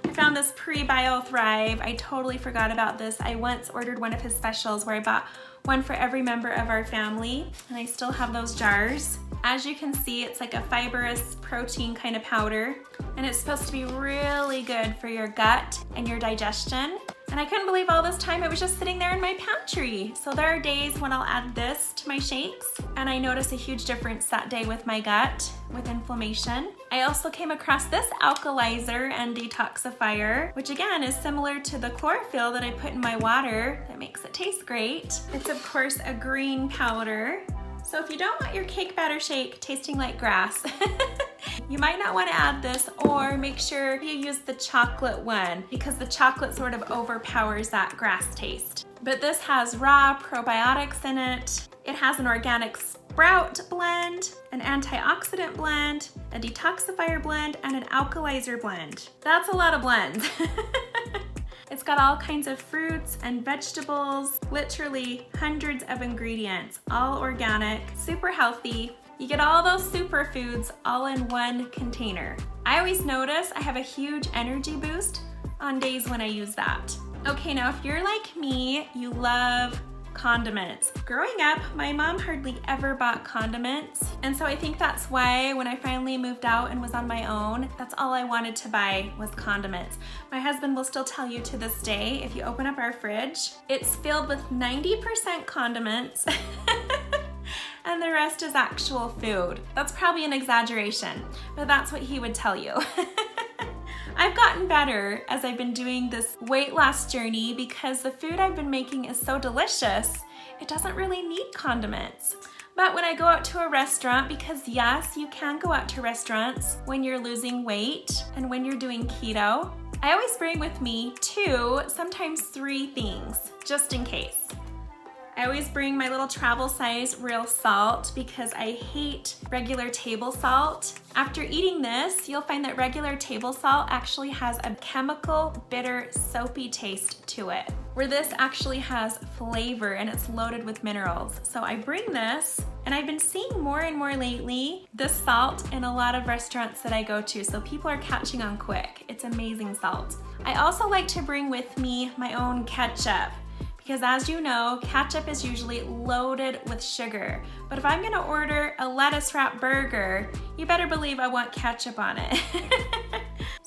I found this Prebio Thrive. I totally forgot about this. I once ordered one of his specials where I bought one for every member of our family, and I still have those jars. As you can see, it's like a fibrous protein kind of powder, and it's supposed to be really good for your gut and your digestion. And I couldn't believe all this time it was just sitting there in my pantry. So there are days when I'll add this to my shakes, and I notice a huge difference that day with my gut, with inflammation. I also came across this alkalizer and detoxifier, which again is similar to the chlorophyll that I put in my water that makes it taste great. It's of course a green powder. So if you don't want your cake batter shake tasting like grass, you might not want to add this, or make sure you use the chocolate one because the chocolate sort of overpowers that grass taste. But this has raw probiotics in it. It has an organic sprout blend, an antioxidant blend, a detoxifier blend, and an alkalizer blend. That's a lot of blends. It's got all kinds of fruits and vegetables, literally hundreds of ingredients, all organic, super healthy. You get all those superfoods all in one container. I always notice I have a huge energy boost on days when I use that. Okay, now if you're like me, you love condiments. Growing up, my mom hardly ever bought condiments, and so I think that's why when I finally moved out and was on my own, that's all I wanted to buy was condiments. My husband will still tell you to this day, if you open up our fridge, it's filled with 90% condiments and the rest is actual food. That's probably an exaggeration, but that's what he would tell you. I've gotten better as I've been doing this weight loss journey because the food I've been making is so delicious, it doesn't really need condiments. But when I go out to a restaurant, because yes, you can go out to restaurants when you're losing weight and when you're doing keto, I always bring with me 2, sometimes 3 things, just in case. I always bring my little travel size real salt because I hate regular table salt. After eating this, you'll find that regular table salt actually has a chemical, bitter, soapy taste to it, where this actually has flavor and it's loaded with minerals. So I bring this, and I've been seeing more and more lately this salt in a lot of restaurants that I go to, so people are catching on quick. It's amazing salt. I also like to bring with me my own ketchup, because as you know, ketchup is usually loaded with sugar. But if I'm gonna order a lettuce wrap burger, you better believe I want ketchup on it.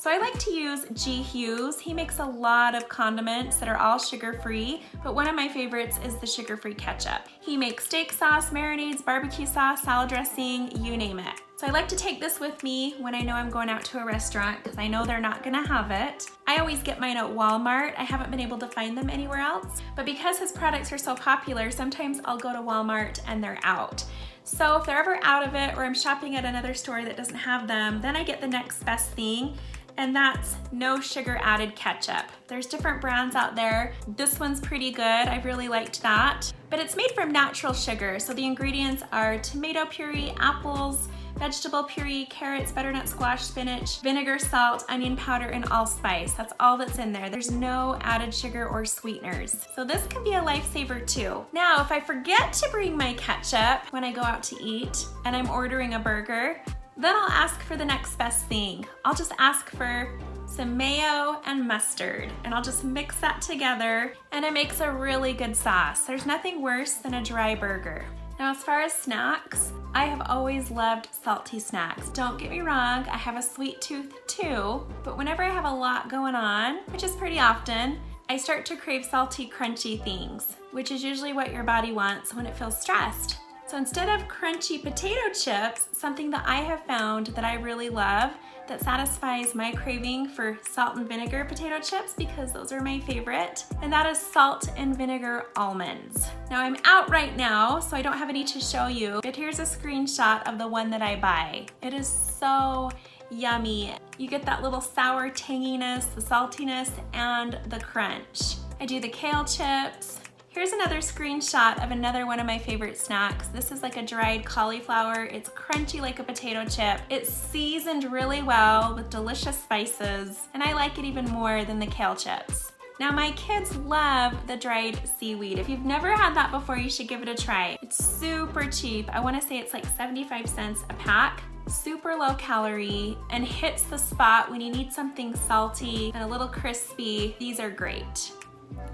So I like to use Hughes. He makes a lot of condiments that are all sugar-free, but one of my favorites is the sugar-free ketchup. He makes steak sauce, marinades, barbecue sauce, salad dressing, you name it. So I like to take this with me when I know I'm going out to a restaurant because I know they're not gonna have it. I always get mine at Walmart. I haven't been able to find them anywhere else, but because his products are so popular, sometimes I'll go to Walmart and they're out. So if they're ever out of it or I'm shopping at another store that doesn't have them, then I get the next best thing, and that's no sugar added ketchup. There's different brands out there. This one's pretty good. I really liked that. But it's made from natural sugar, so the ingredients are tomato puree, apples, vegetable puree, carrots, butternut squash, spinach, vinegar, salt, onion powder, and allspice. That's all that's in there. There's no added sugar or sweeteners. So this can be a lifesaver too. Now, if I forget to bring my ketchup when I go out to eat and I'm ordering a burger, then I'll ask for the next best thing. I'll just ask for some mayo and mustard, and I'll just mix that together, and it makes a really good sauce. There's nothing worse than a dry burger. Now, as far as snacks, I have always loved salty snacks. Don't get me wrong, I have a sweet tooth too, but whenever I have a lot going on, which is pretty often, I start to crave salty, crunchy things, which is usually what your body wants when it feels stressed. So instead of crunchy potato chips, something that I have found that I really love that satisfies my craving for salt and vinegar potato chips, because those are my favorite, and that is salt and vinegar almonds. Now I'm out right now, so I don't have any to show you, but here's a screenshot of the one that I buy. It is so yummy. You get that little sour tanginess, the saltiness, and the crunch. I do the kale chips. Here's another screenshot of another one of my favorite snacks. This is like a dried cauliflower. It's crunchy like a potato chip. It's seasoned really well with delicious spices, and I like it even more than the kale chips. Now my kids love the dried seaweed. If you've never had that before, you should give it a try. It's super cheap. I wanna say it's like 75 cents a pack. Super low calorie and hits the spot when you need something salty and a little crispy. These are great.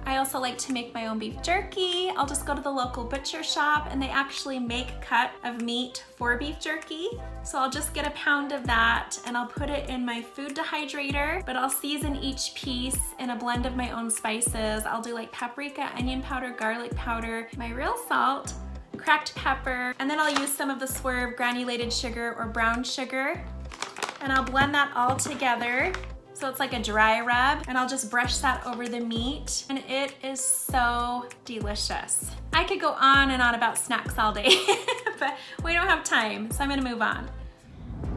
I also like to make my own beef jerky. I'll just go to the local butcher shop and they actually make cut of meat for beef jerky. So I'll just get a pound of that and I'll put it in my food dehydrator, but I'll season each piece in a blend of my own spices. I'll do like paprika, onion powder, garlic powder, my real salt, cracked pepper, and then I'll use some of the Swerve granulated sugar or brown sugar, and I'll blend that all together. So it's like a dry rub, and I'll just brush that over the meat, and it is so delicious. I could go on and on about snacks all day, but we don't have time, so I'm gonna move on.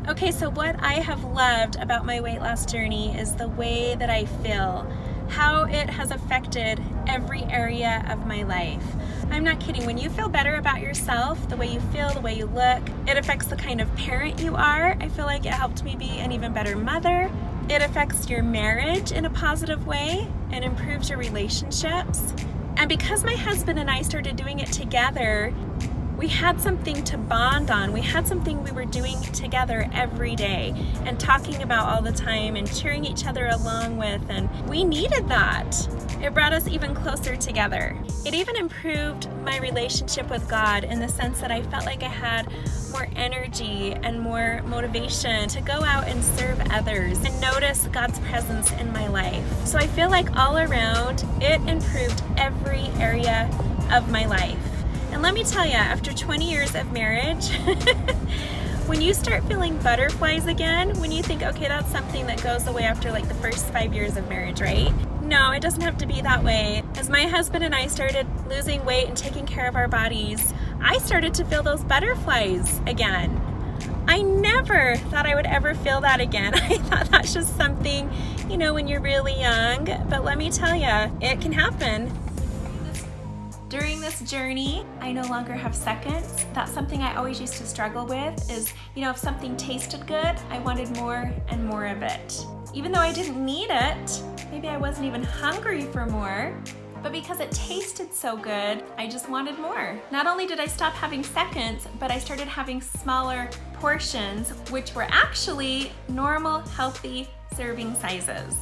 Okay, so what I have loved about my weight loss journey is the way that I feel, how it has affected every area of my life. I'm not kidding, when you feel better about yourself, the way you feel, the way you look, it affects the kind of parent you are. I feel like it helped me be an even better mother. It affects your marriage in a positive way and improves your relationships. And because my husband and I started doing it together, we had something to bond on. We had something we were doing together every day and talking about all the time and cheering each other along with, and we needed that. It brought us even closer together. It even improved my relationship with God in the sense that I felt like I had more energy and more motivation to go out and serve others and notice God's presence in my life. So I feel like all around, it improved every area of my life. And let me tell you, after 20 years of marriage, when you start feeling butterflies again, when you think, okay, that's something that goes away after like the first 5 years of marriage, right? No, it doesn't have to be that way. As my husband and I started losing weight and taking care of our bodies, I started to feel those butterflies again. I never thought I would ever feel that again. I thought that's just something, you know, when you're really young, but let me tell you, it can happen. During this journey, I no longer have seconds. That's something I always used to struggle with is, you know, if something tasted good, I wanted more and more of it. Even though I didn't need it, maybe I wasn't even hungry for more, but because it tasted so good, I just wanted more. Not only did I stop having seconds, but I started having smaller portions, which were actually normal, healthy serving sizes.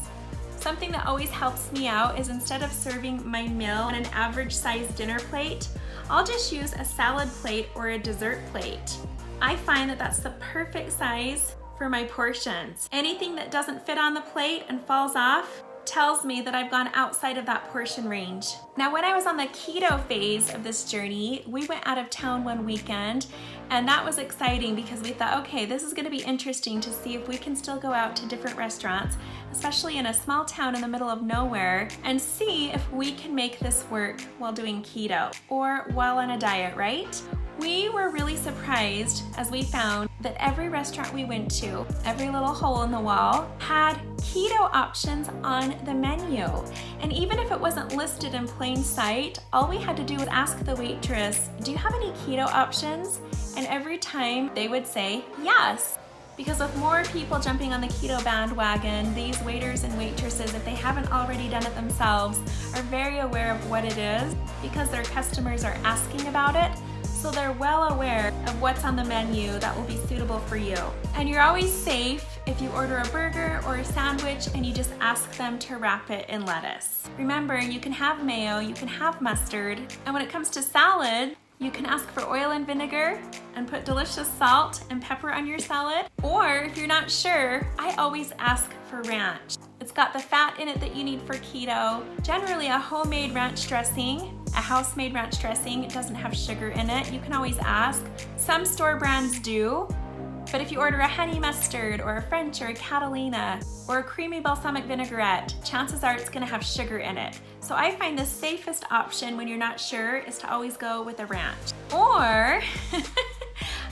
Something that always helps me out is instead of serving my meal on an average sized dinner plate, I'll just use a salad plate or a dessert plate. I find that that's the perfect size for my portions. Anything that doesn't fit on the plate and falls off tells me that I've gone outside of that portion range. Now, when I was on the keto phase of this journey, we went out of town one weekend, and that was exciting because we thought, okay, this is gonna be interesting to see if we can still go out to different restaurants, especially in a small town in the middle of nowhere, and see if we can make this work while doing keto or while on a diet, right? We were really surprised as we found that every restaurant we went to, every little hole in the wall, had keto options on the menu. And even if it wasn't listed in plain sight, all we had to do was ask the waitress, do you have any keto options? And every time they would say yes. Because with more people jumping on the keto bandwagon, these waiters and waitresses, if they haven't already done it themselves, are very aware of what it is because their customers are asking about it. So they're well aware of what's on the menu that will be suitable for you. And you're always safe if you order a burger or a sandwich and you just ask them to wrap it in lettuce. Remember, you can have mayo, you can have mustard, and when it comes to salad, you can ask for oil and vinegar and put delicious salt and pepper on your salad. Or if you're not sure, I always ask for ranch. It's got the fat in it that you need for keto. Generally a homemade ranch dressing, a house-made ranch dressing, it doesn't have sugar in it. You can always ask. Some store brands do, but if you order a honey mustard or a French or a Catalina or a creamy balsamic vinaigrette, chances are it's gonna have sugar in it. So I find the safest option when you're not sure is to always go with a ranch. Or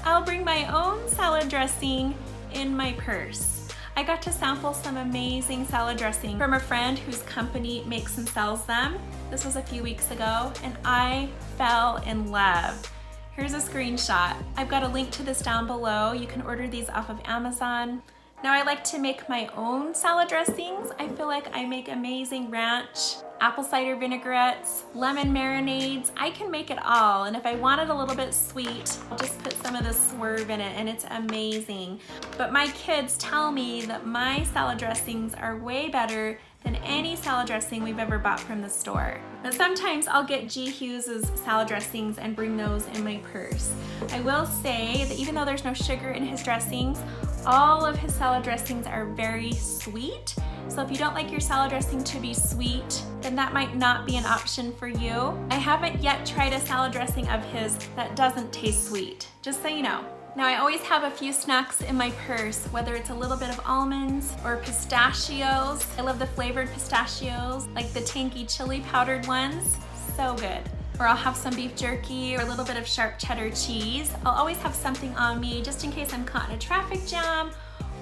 I'll bring my own salad dressing in my purse. I got to sample some amazing salad dressing from a friend whose company makes and sells them. This was a few weeks ago, and I fell in love. Here's a screenshot. I've got a link to this down below. You can order these off of Amazon. Now I like to make my own salad dressings. I feel like I make amazing ranch, apple cider vinaigrettes, lemon marinades. I can make it all, and if I want it a little bit sweet, I'll just put some of the swerve in it, and it's amazing. But my kids tell me that my salad dressings are way better than any salad dressing we've ever bought from the store. Now sometimes I'll get G. Hughes's salad dressings and bring those in my purse. I will say that even though there's no sugar in his dressings, all of his salad dressings are very sweet. So if you don't like your salad dressing to be sweet, then that might not be an option for you. I haven't yet tried a salad dressing of his that doesn't taste sweet, just so you know. Now I always have a few snacks in my purse, whether it's a little bit of almonds or pistachios. I love the flavored pistachios, like the tangy chili powdered ones, so good. Or I'll have some beef jerky or a little bit of sharp cheddar cheese. I'll always have something on me just in case I'm caught in a traffic jam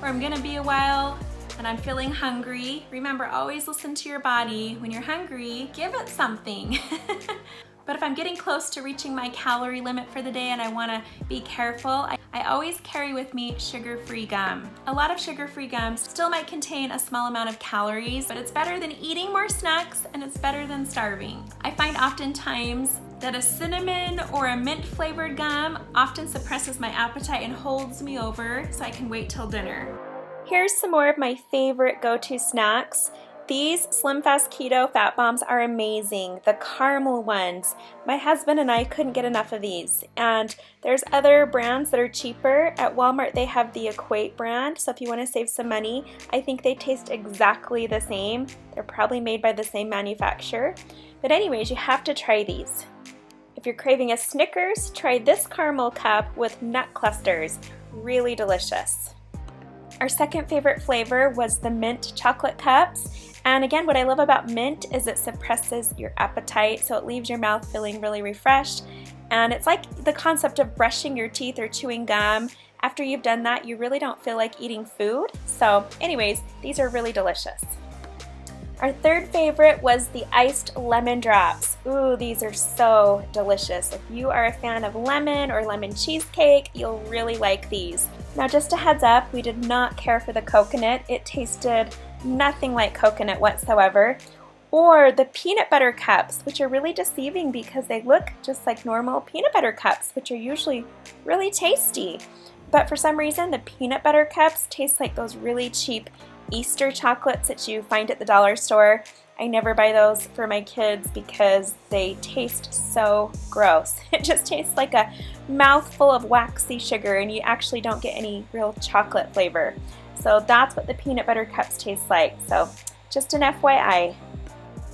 or I'm gonna be a while and I'm feeling hungry. Remember, always listen to your body. When you're hungry, give it something. But if I'm getting close to reaching my calorie limit for the day and I wanna be careful, I always carry with me sugar-free gum. A lot of sugar-free gums still might contain a small amount of calories, but it's better than eating more snacks and it's better than starving. I find oftentimes that a cinnamon or a mint flavored gum often suppresses my appetite and holds me over so I can wait till dinner. Here's some more of my favorite go-to snacks. These Slim Fast Keto Fat Bombs are amazing, the caramel ones. My husband and I couldn't get enough of these. And there's other brands that are cheaper. At Walmart they have the Equate brand, so if you want to save some money, I think they taste exactly the same. They're probably made by the same manufacturer. But anyways, you have to try these. If you're craving a Snickers, try this caramel cup with nut clusters. Really delicious. Our second favorite flavor was the mint chocolate cups. And again, what I love about mint is it suppresses your appetite, so it leaves your mouth feeling really refreshed. And it's like the concept of brushing your teeth or chewing gum. After you've done that, you really don't feel like eating food. So anyways, these are really delicious. Our third favorite was the iced lemon drops. Ooh, these are so delicious. If you are a fan of lemon or lemon cheesecake, you'll really like these. Now just a heads up, we did not care for the coconut. It tasted nothing like coconut whatsoever. Or the peanut butter cups, which are really deceiving because they look just like normal peanut butter cups, which are usually really tasty. But for some reason, the peanut butter cups taste like those really cheap Easter chocolates that you find at the dollar store. I never buy those for my kids because they taste so gross. It just tastes like a mouthful of waxy sugar and you actually don't get any real chocolate flavor. So that's what the peanut butter cups taste like. So just an FYI.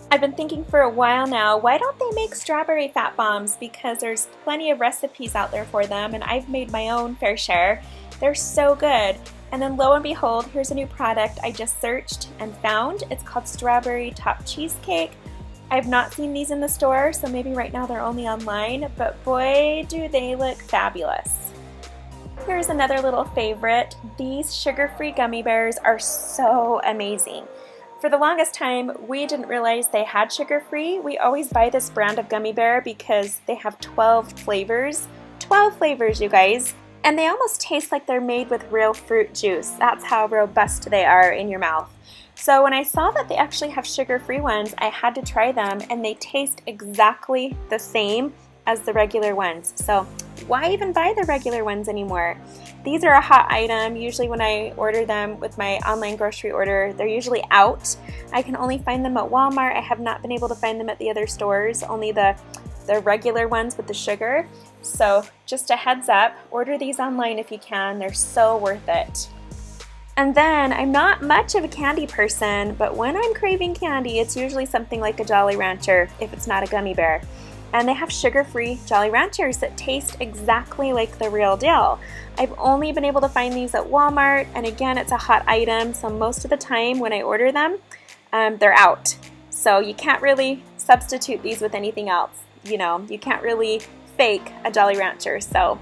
I've been thinking for a while now, why don't they make strawberry fat bombs? Because there's plenty of recipes out there for them and I've made my own fair share. They're so good. And then lo and behold, here's a new product I just searched and found. It's called Strawberry Top Cheesecake. I've not seen these in the store, so maybe right now they're only online, but boy, do they look fabulous. Here's another little favorite. These sugar-free gummy bears are so amazing. For the longest time, we didn't realize they had sugar-free. We always buy this brand of gummy bear because they have 12 flavors. 12 flavors, you guys. And they almost taste like they're made with real fruit juice. That's how robust they are in your mouth. So when I saw that they actually have sugar-free ones, I had to try them and they taste exactly the same as the regular ones. So why even buy the regular ones anymore? These are a hot item. Usually when I order them with my online grocery order, they're usually out. I can only find them at Walmart. I have not been able to find them at the other stores, only the regular ones with the sugar. So just a heads up, order these online if you can. They're so worth it. And then I'm not much of a candy person, but when I'm craving candy, it's usually something like a Jolly Rancher if it's not a gummy bear. And they have sugar-free Jolly Ranchers that taste exactly like the real deal. I've only been able to find these at Walmart, and again, it's a hot item, so most of the time when I order them, they're out. So you can't really substitute these with anything else. You know, you can't really fake a Jolly Rancher. So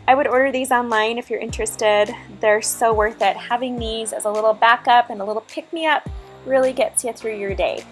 I would order these online if you're interested. They're so worth it. Having these as a little backup and a little pick-me-up really gets you through your day.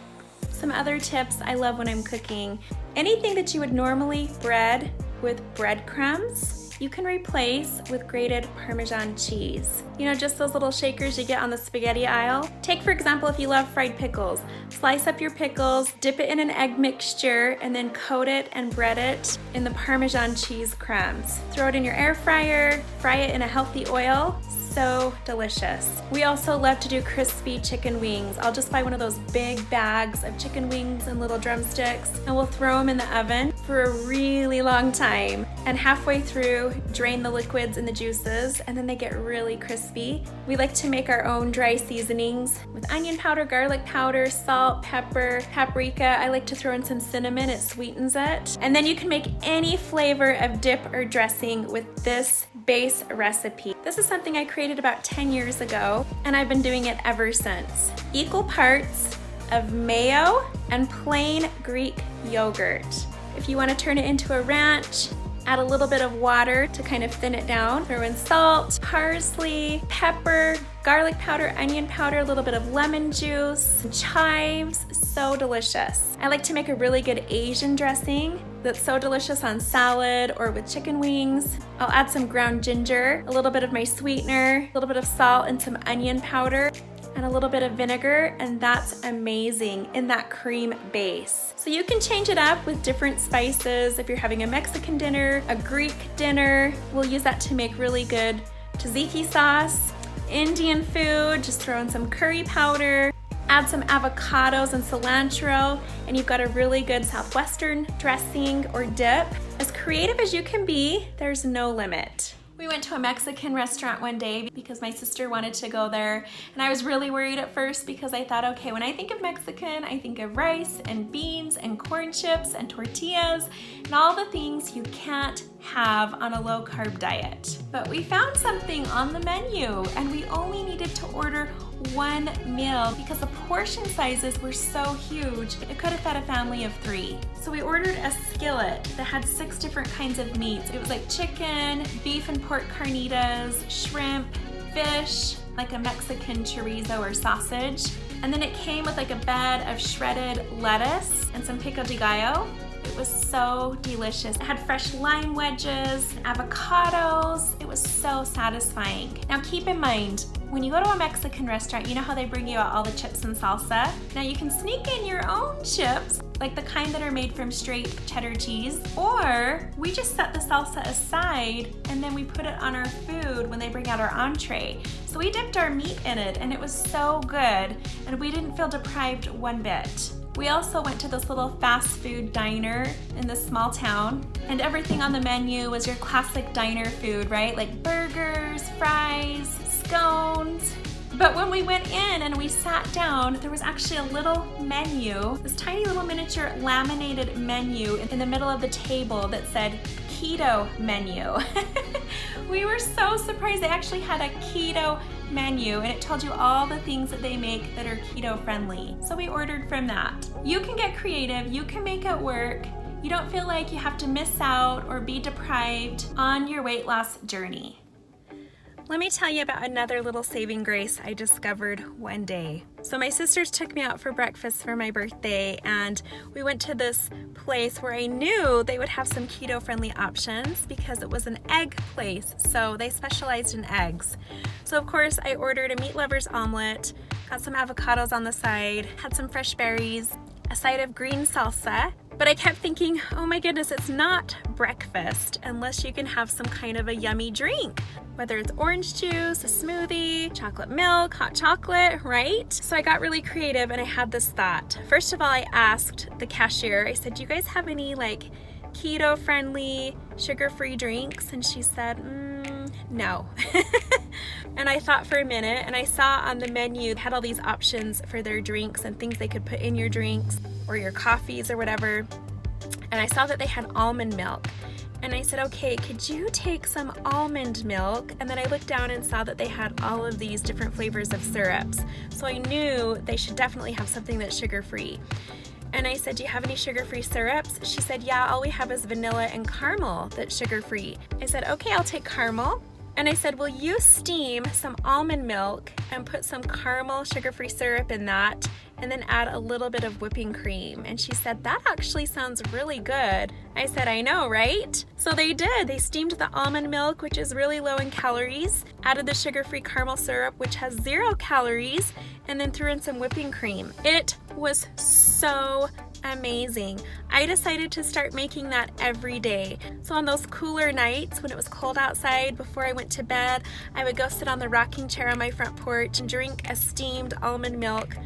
Some other tips I love when I'm cooking. Anything that you would normally bread with breadcrumbs, you can replace with grated Parmesan cheese. You know, just those little shakers you get on the spaghetti aisle. Take, for example, if you love fried pickles, slice up your pickles, dip it in an egg mixture, and then coat it and bread it in the Parmesan cheese crumbs. Throw it in your air fryer, fry it in a healthy oil. So delicious. We also love to do crispy chicken wings. I'll just buy one of those big bags of chicken wings and little drumsticks, and we'll throw them in the oven for a really long time. And halfway through, drain the liquids and the juices, and then they get really crispy. We like to make our own dry seasonings with onion powder, garlic powder, salt, pepper, paprika. I like to throw in some cinnamon, it sweetens it. And then you can make any flavor of dip or dressing with this base recipe. This is something I created about 10 years ago, and I've been doing it ever since. Equal parts of mayo and plain Greek yogurt. If you want to turn it into a ranch, add a little bit of water to kind of thin it down. Throw in salt, parsley, pepper, garlic powder, onion powder, a little bit of lemon juice, chives. So delicious. I like to make a really good Asian dressing that's so delicious on salad or with chicken wings. I'll add some ground ginger, a little bit of my sweetener, a little bit of salt and some onion powder, and a little bit of vinegar, and that's amazing in that cream base. So you can change it up with different spices. If you're having a Mexican dinner, a Greek dinner, we'll use that to make really good tzatziki sauce. Indian food, just throw in some curry powder, add some avocados and cilantro, and you've got a really good Southwestern dressing or dip. As creative as you can be, there's no limit. We went to a Mexican restaurant one day because my sister wanted to go there, and I was really worried at first because I thought, okay, when I think of Mexican, I think of rice and beans and corn chips and tortillas and all the things you can't have on a low-carb diet. But we found something on the menu, and we only needed to order one meal because the portion sizes were so huge, it could have fed a family of 3. So we ordered a skillet that had 6 different kinds of meats. It was like chicken, beef and pork carnitas, shrimp, fish, like a Mexican chorizo or sausage. And then it came with like a bed of shredded lettuce and some pico de gallo. It was so delicious. It had fresh lime wedges, avocados. It was so satisfying. Now keep in mind, when you go to a Mexican restaurant, you know how they bring you out all the chips and salsa? Now you can sneak in your own chips like the kind that are made from straight cheddar cheese, or we just set the salsa aside and then we put it on our food when they bring out our entree. So we dipped our meat in it and it was so good, and we didn't feel deprived one bit. We also went to this little fast food diner in this small town, and everything on the menu was your classic diner food, right? Like burgers, fries, scones. But when we went in and we sat down, there was actually a little menu, this tiny little miniature laminated menu in the middle of the table that said keto menu. We were so surprised. They actually had a keto menu and it told you all the things that they make that are keto friendly. So we ordered from that. You can get creative, you can make it work. You don't feel like you have to miss out or be deprived on your weight loss journey. Let me tell you about another little saving grace I discovered one day. So my sisters took me out for breakfast for my birthday, and we went to this place where I knew they would have some keto-friendly options because it was an egg place, so they specialized in eggs. So of course I ordered a meat lover's omelet, got some avocados on the side, had some fresh berries, a side of green salsa, but I kept thinking, oh my goodness, it's not breakfast unless you can have some kind of a yummy drink. Whether it's orange juice, a smoothie, chocolate milk, hot chocolate, right? So I got really creative and I had this thought. First of all, I asked the cashier, I said, do you guys have any like keto-friendly, sugar-free drinks? And she said, no. And I thought for a minute, and I saw on the menu they had all these options for their drinks and things they could put in your drinks or your coffees or whatever. And I saw that they had almond milk. And I said, okay, could you take some almond milk? And then I looked down and saw that they had all of these different flavors of syrups. So I knew they should definitely have something that's sugar-free. And I said, do you have any sugar-free syrups? She said, yeah, all we have is vanilla and caramel that's sugar-free. I said, okay, I'll take caramel. And I said, will you steam some almond milk and put some caramel sugar-free syrup in that and then add a little bit of whipping cream? And she said, that actually sounds really good. I said, I know, right? So they did. They steamed the almond milk, which is really low in calories, added the sugar-free caramel syrup, which has 0 calories, and then threw in some whipping cream. It was so amazing. I decided to start making that every day. So on those cooler nights when it was cold outside before I went to bed, I would go sit on the rocking chair on my front porch and drink a steamed almond milk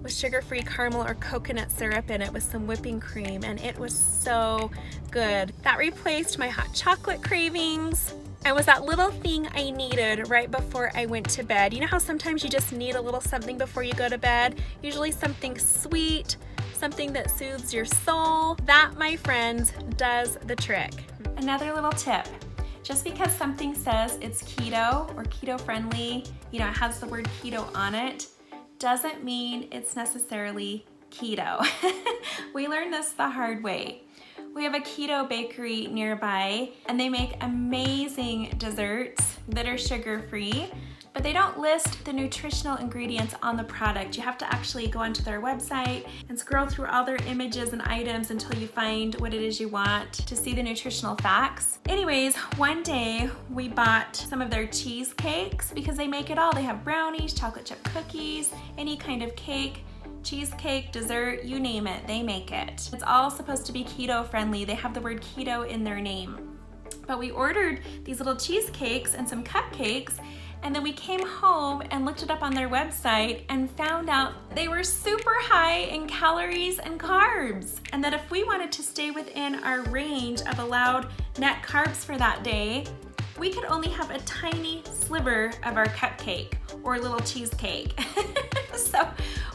with sugar-free caramel or coconut syrup in it with some whipping cream, and it was so good. That replaced my hot chocolate cravings and was that little thing I needed right before I went to bed. You know how sometimes you just need a little something before you go to bed? Usually something sweet, something that soothes your soul. That, my friends, does the trick. Another little tip. Just because something says it's keto or keto friendly, you know, it has the word keto on it, doesn't mean it's necessarily keto. We learned this the hard way. We have a keto bakery nearby and they make amazing desserts that are sugar-free, but they don't list the nutritional ingredients on the product. You have to actually go onto their website and scroll through all their images and items until you find what it is you want to see the nutritional facts. Anyways, one day we bought some of their cheesecakes because they make it all. They have brownies, chocolate chip cookies, any kind of cake, cheesecake, dessert, you name it, they make it. It's all supposed to be keto friendly. They have the word keto in their name. But we ordered these little cheesecakes and some cupcakes, and then we came home and looked it up on their website and found out they were super high in calories and carbs, and that if we wanted to stay within our range of allowed net carbs for that day, we could only have a tiny sliver of our cupcake or little cheesecake. So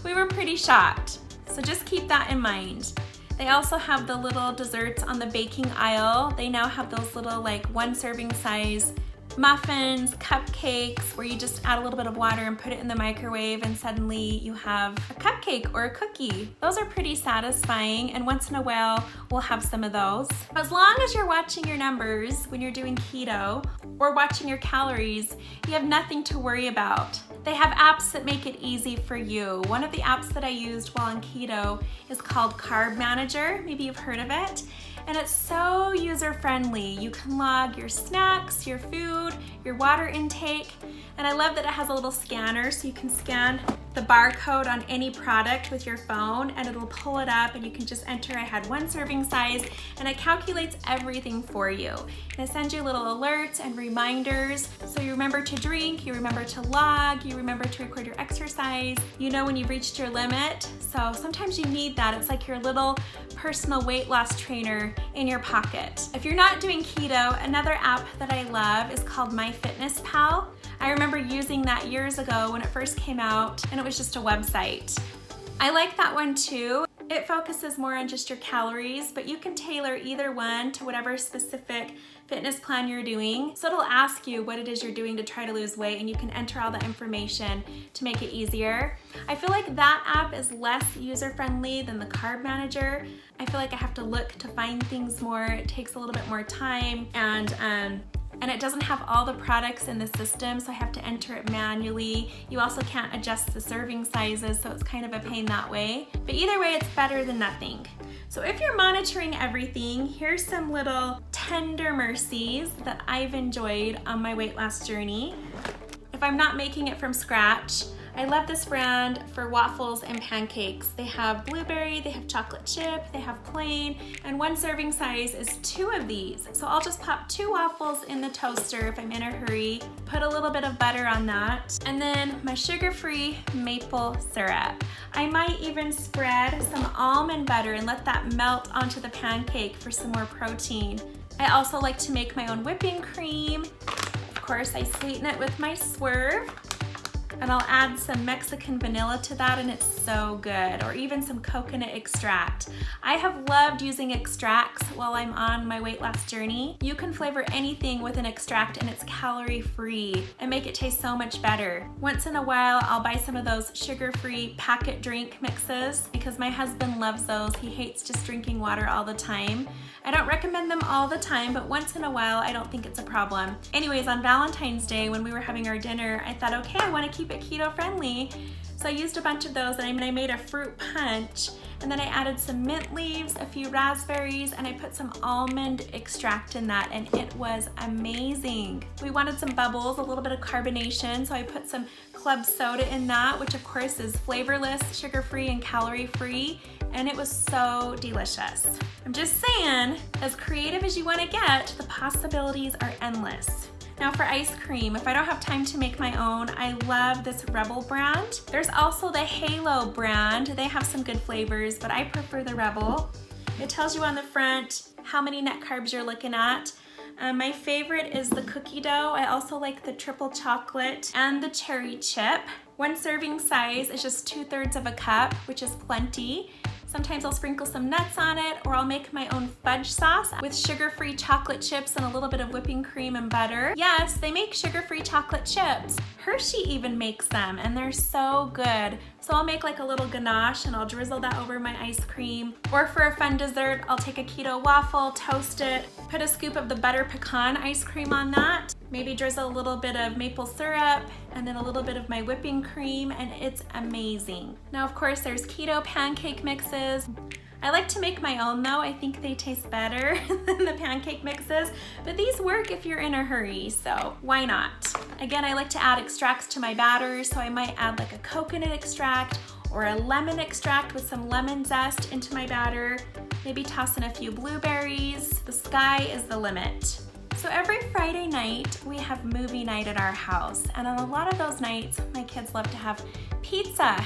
we were pretty shocked. So just keep that in mind. They also have the little desserts on the baking aisle. They now have those little like 1 serving size muffins, cupcakes, where you just add a little bit of water and put it in the microwave and suddenly you have a cupcake or a cookie. Those are pretty satisfying, and once in a while we'll have some of those. As long as you're watching your numbers when you're doing keto or watching your calories, you have nothing to worry about. They have apps that make it easy for you. One of the apps that I used while on keto is called Carb Manager. Maybe you've heard of it. And it's so user-friendly. You can log your snacks, your food, your water intake, and I love that it has a little scanner so you can scan the barcode on any product with your phone and it'll pull it up and you can just enter I had 1 serving size, and it calculates everything for you. And it sends you little alerts and reminders so you remember to drink, you remember to log, you remember to record your exercise, you know when you've reached your limit. So sometimes you need that. It's like your little personal weight loss trainer in your pocket. If you're not doing keto, another app that I love is called MyFitnessPal. I remember using that years ago when it first came out, and it was just a website. I like that one too. It focuses more on just your calories, but you can tailor either one to whatever specific fitness plan you're doing. So it'll ask you what it is you're doing to try to lose weight, and you can enter all the information to make it easier. I feel like that app is less user-friendly than the Carb Manager. I feel like I have to look to find things more. It takes a little bit more time, and it doesn't have all the products in the system, so I have to enter it manually. You also can't adjust the serving sizes, so it's kind of a pain that way. But either way, it's better than nothing. So if you're monitoring everything, here's some little tender mercies that I've enjoyed on my weight loss journey. If I'm not making it from scratch, I love this brand for waffles and pancakes. They have blueberry, they have chocolate chip, they have plain, and 1 serving size is 2 of these. So I'll just pop 2 waffles in the toaster if I'm in a hurry, put a little bit of butter on that, and then my sugar-free maple syrup. I might even spread some almond butter and let that melt onto the pancake for some more protein. I also like to make my own whipping cream. Of course, I sweeten it with my Swerve. And I'll add some Mexican vanilla to that, and it's so good, or even some coconut extract. I have loved using extracts while I'm on my weight loss journey. You can flavor anything with an extract and it's calorie-free and make it taste so much better. Once in a while, I'll buy some of those sugar-free packet drink mixes because my husband loves those. He hates just drinking water all the time. I don't recommend them all the time, but once in a while, I don't think it's a problem. Anyways, on Valentine's Day, when we were having our dinner, I thought, okay, I want to keep it keto friendly. So I used a bunch of those, and I made a fruit punch, and then I added some mint leaves, a few raspberries, and I put some almond extract in that, and it was amazing. We wanted some bubbles, a little bit of carbonation, so I put some club soda in that, which of course is flavorless, sugar-free, and calorie-free, and it was so delicious. I'm just saying, as creative as you want to get, the possibilities are endless. Now for ice cream, if I don't have time to make my own, I love this Rebel brand. There's also the Halo brand. They have some good flavors, but I prefer the Rebel. It tells you on the front how many net carbs you're looking at. My favorite is the cookie dough. I also like the triple chocolate and the cherry chip. 1 serving size is just 2/3 of a cup, which is plenty. Sometimes I'll sprinkle some nuts on it, or I'll make my own fudge sauce with sugar-free chocolate chips and a little bit of whipping cream and butter. Yes, they make sugar-free chocolate chips. Hershey even makes them, and they're so good. So I'll make like a little ganache and I'll drizzle that over my ice cream. Or for a fun dessert, I'll take a keto waffle, toast it, put a scoop of the butter pecan ice cream on that, maybe drizzle a little bit of maple syrup, and then a little bit of my whipping cream, and it's amazing. Now, of course, there's keto pancake mixes. I like to make my own though. I think they taste better than the pancake mixes, but these work if you're in a hurry, so why not? Again, I like to add extracts to my batter, so I might add like a coconut extract or a lemon extract with some lemon zest into my batter. Maybe toss in a few blueberries. The sky is the limit. So every Friday night, we have movie night at our house, and on a lot of those nights, my kids love to have pizza.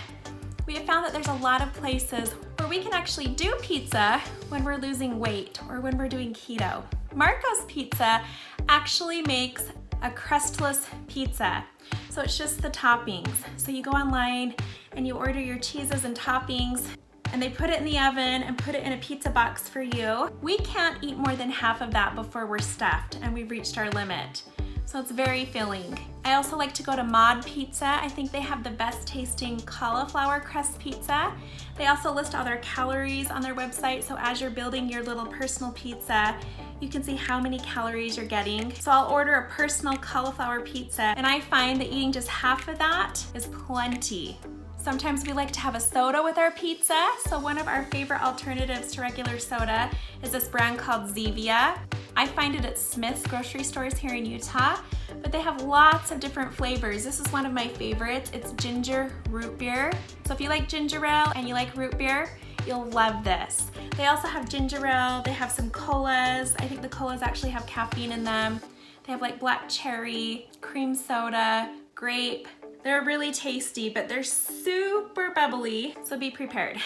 We have found that there's a lot of places where we can actually do pizza when we're losing weight or when we're doing keto. Marco's Pizza actually makes a crustless pizza. So it's just the toppings. So you go online and you order your cheeses and toppings, and they put it in the oven and put it in a pizza box for you. We can't eat more than half of that before we're stuffed and we've reached our limit. So it's very filling. I also like to go to Mod Pizza. I think they have the best tasting cauliflower crust pizza. They also list all their calories on their website, so as you're building your little personal pizza, you can see how many calories you're getting. So I'll order a personal cauliflower pizza, and I find that eating just half of that is plenty. Sometimes we like to have a soda with our pizza, so one of our favorite alternatives to regular soda is this brand called Zevia. I find it at Smith's grocery stores here in Utah, but they have lots of different flavors. This is one of my favorites. It's ginger root beer. So if you like ginger ale and you like root beer, you'll love this. They also have ginger ale. They have some colas. I think the colas actually have caffeine in them. They have like black cherry, cream soda, grape. They're really tasty, but they're super bubbly, so be prepared.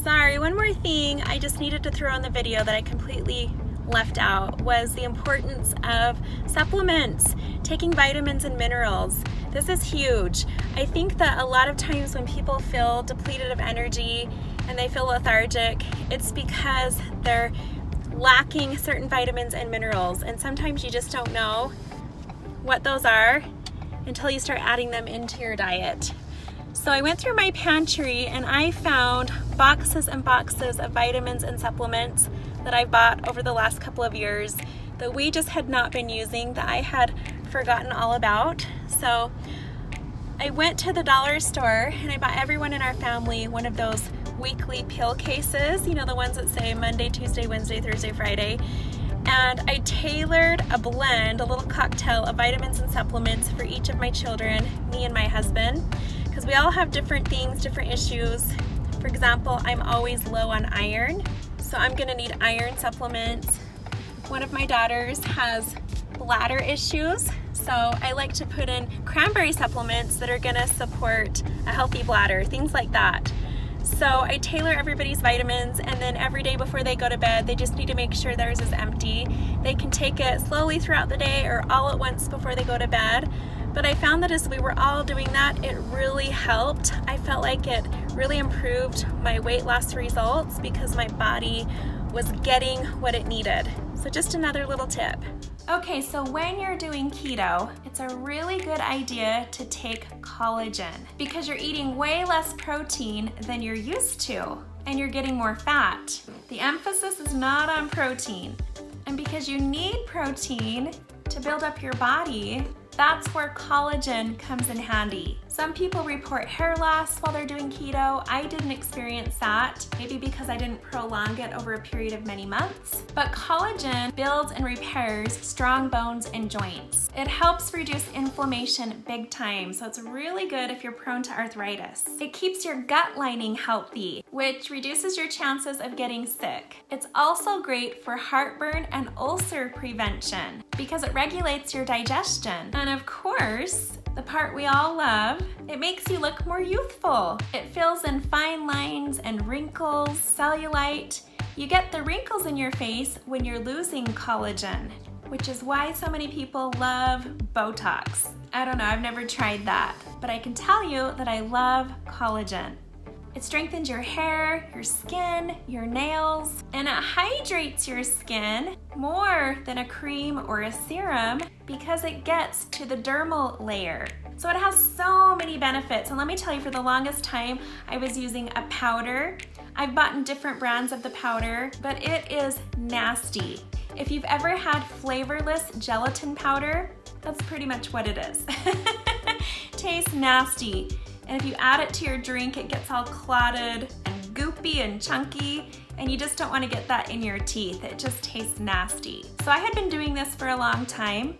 Sorry, one more thing I just needed to throw in the video that I completely left out was the importance of supplements, taking vitamins and minerals. This is huge. I think that a lot of times when people feel depleted of energy and they feel lethargic, it's because they're lacking certain vitamins and minerals, and sometimes you just don't know what those are until you start adding them into your diet. So I went through my pantry and I found boxes and boxes of vitamins and supplements that I've bought over the last couple of years that we just had not been using, that I had forgotten all about. So I went to the dollar store and I bought everyone in our family one of those weekly pill cases, you know, the ones that say Monday, Tuesday, Wednesday, Thursday, Friday. And I tailored a blend, a little cocktail of vitamins and supplements for each of my children, me and my husband, because we all have different things, different issues. For example, I'm always low on iron, so I'm gonna need iron supplements. One of my daughters has bladder issues, so I like to put in cranberry supplements that are gonna support a healthy bladder, things like that. So I tailor everybody's vitamins, and then every day before they go to bed, they just need to make sure theirs is empty. They can take it slowly throughout the day or all at once before they go to bed. But I found that as we were all doing that, it really helped. I felt like it really improved my weight loss results because my body was getting what it needed. So just another little tip. Okay, so when you're doing keto, it's a really good idea to take collagen because you're eating way less protein than you're used to and you're getting more fat. The emphasis is not on protein. And because you need protein to build up your body, that's where collagen comes in handy. Some people report hair loss while they're doing keto. I didn't experience that, maybe because I didn't prolong it over a period of many months. But collagen builds and repairs strong bones and joints. It helps reduce inflammation big time, so it's really good if you're prone to arthritis. It keeps your gut lining healthy, which reduces your chances of getting sick. It's also great for heartburn and ulcer prevention because it regulates your digestion. And of course, the part we all love, it makes you look more youthful. It fills in fine lines and wrinkles, cellulite. You get the wrinkles in your face when you're losing collagen, which is why so many people love Botox. I don't know, I've never tried that, but I can tell you that I love collagen. It strengthens your hair, your skin, your nails, and it hydrates your skin more than a cream or a serum because it gets to the dermal layer. So it has so many benefits, and let me tell you, for the longest time, I was using a powder. I've bought different brands of the powder, but it is nasty. If you've ever had flavorless gelatin powder, that's pretty much what it is. Tastes nasty. And if you add it to your drink, it gets all clotted and goopy and chunky, and you just don't want to get that in your teeth. It just tastes nasty. So I had been doing this for a long time,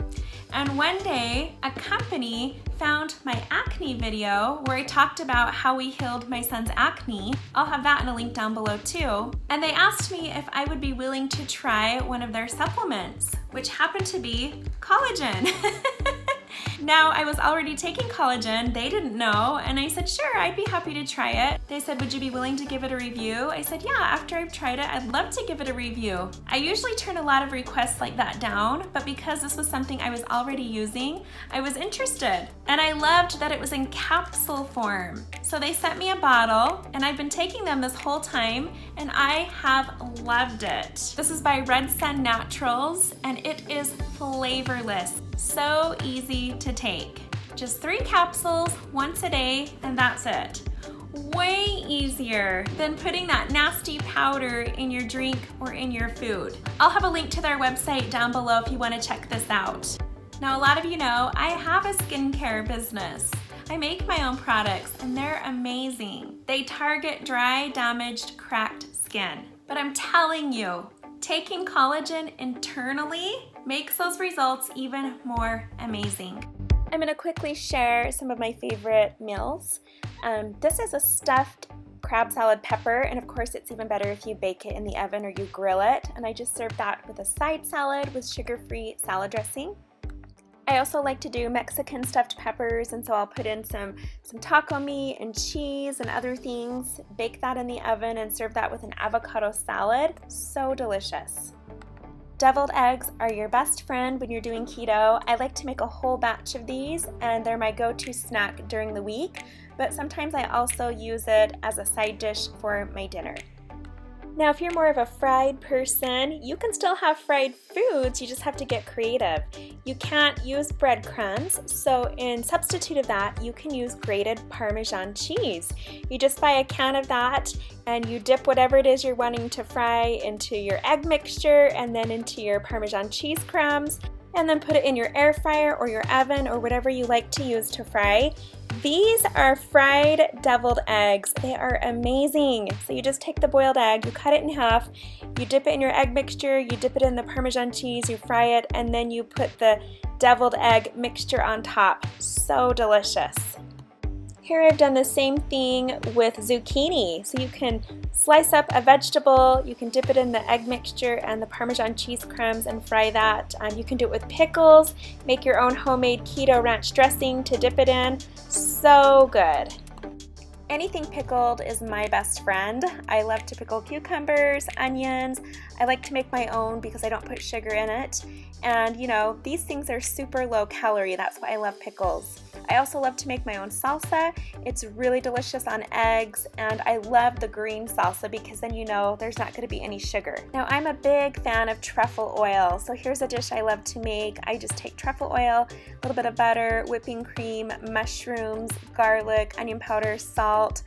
and one day a company found my acne video where I talked about how we healed my son's acne. I'll have that in a link down below too. And they asked me if I would be willing to try one of their supplements, which happened to be collagen. Now, I was already taking collagen, they didn't know, and I said, sure, I'd be happy to try it. They said, would you be willing to give it a review? I said, yeah, after I've tried it, I'd love to give it a review. I usually turn a lot of requests like that down, but because this was something I was already using, I was interested. And I loved that it was in capsule form. So they sent me a bottle, and I've been taking them this whole time, and I have loved it. This is by Sun Naturals, and it is flavorless. So easy to take. Just 3 capsules once a day, and that's it. Way easier than putting that nasty powder in your drink or in your food. I'll have a link to their website down below if you want to check this out. Now, a lot of you know I have a skincare business. I make my own products, and they're amazing. They target dry, damaged, cracked skin. But I'm telling you, Taking collagen internally makes those results even more amazing. I'm going to quickly share some of my favorite meals. This is a stuffed crab salad pepper, and of course it's even better if you bake it in the oven or you grill it. And I just served that with a side salad with sugar-free salad dressing. I also like to do Mexican stuffed peppers, and so I'll put in some taco meat and cheese and other things, bake that in the oven, and serve that with an avocado salad. So delicious. Deviled eggs are your best friend when you're doing keto. I like to make a whole batch of these, and they're my go-to snack during the week, but sometimes I also use it as a side dish for my dinner. Now, if you're more of a fried person, you can still have fried foods, you just have to get creative. You can't use breadcrumbs, so in substitute of that, you can use grated Parmesan cheese. You just buy a can of that, and you dip whatever it is you're wanting to fry into your egg mixture and then into your Parmesan cheese crumbs, and then put it in your air fryer or your oven or whatever you like to use to fry. These are fried deviled eggs. They are amazing. So you just take the boiled egg, you cut it in half, you dip it in your egg mixture, you dip it in the Parmesan cheese, you fry it, and then you put the deviled egg mixture on top. So delicious. Here I've done the same thing with zucchini. So you can slice up a vegetable, you can dip it in the egg mixture and the Parmesan cheese crumbs and fry that. You can do it with pickles, make your own homemade keto ranch dressing to dip it in. So good. Anything pickled is my best friend. I love to pickle cucumbers, onions. I like to make my own because I don't put sugar in it. And you know, these things are super low calorie. That's why I love pickles. I also love to make my own salsa. It's really delicious on eggs, and I love the green salsa because then you know there's not going to be any sugar. Now, I'm a big fan of truffle oil, so here's a dish I love to make. I just take truffle oil, a little bit of butter, whipping cream, mushrooms, garlic, onion powder, salt,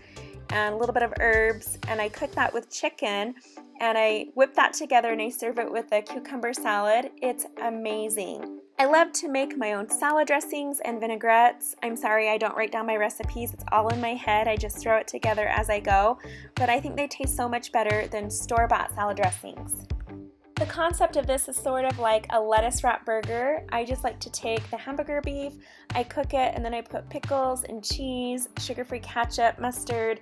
and a little bit of herbs, and I cook that with chicken, and I whip that together and I serve it with a cucumber salad. It's amazing. I love to make my own salad dressings and vinaigrettes. I'm sorry I don't write down my recipes. It's all in my head. I just throw it together as I go, but I think they taste so much better than store-bought salad dressings. The concept of this is sort of like a lettuce wrap burger. I just like to take the hamburger beef, I cook it, and then I put pickles and cheese, sugar-free ketchup, mustard,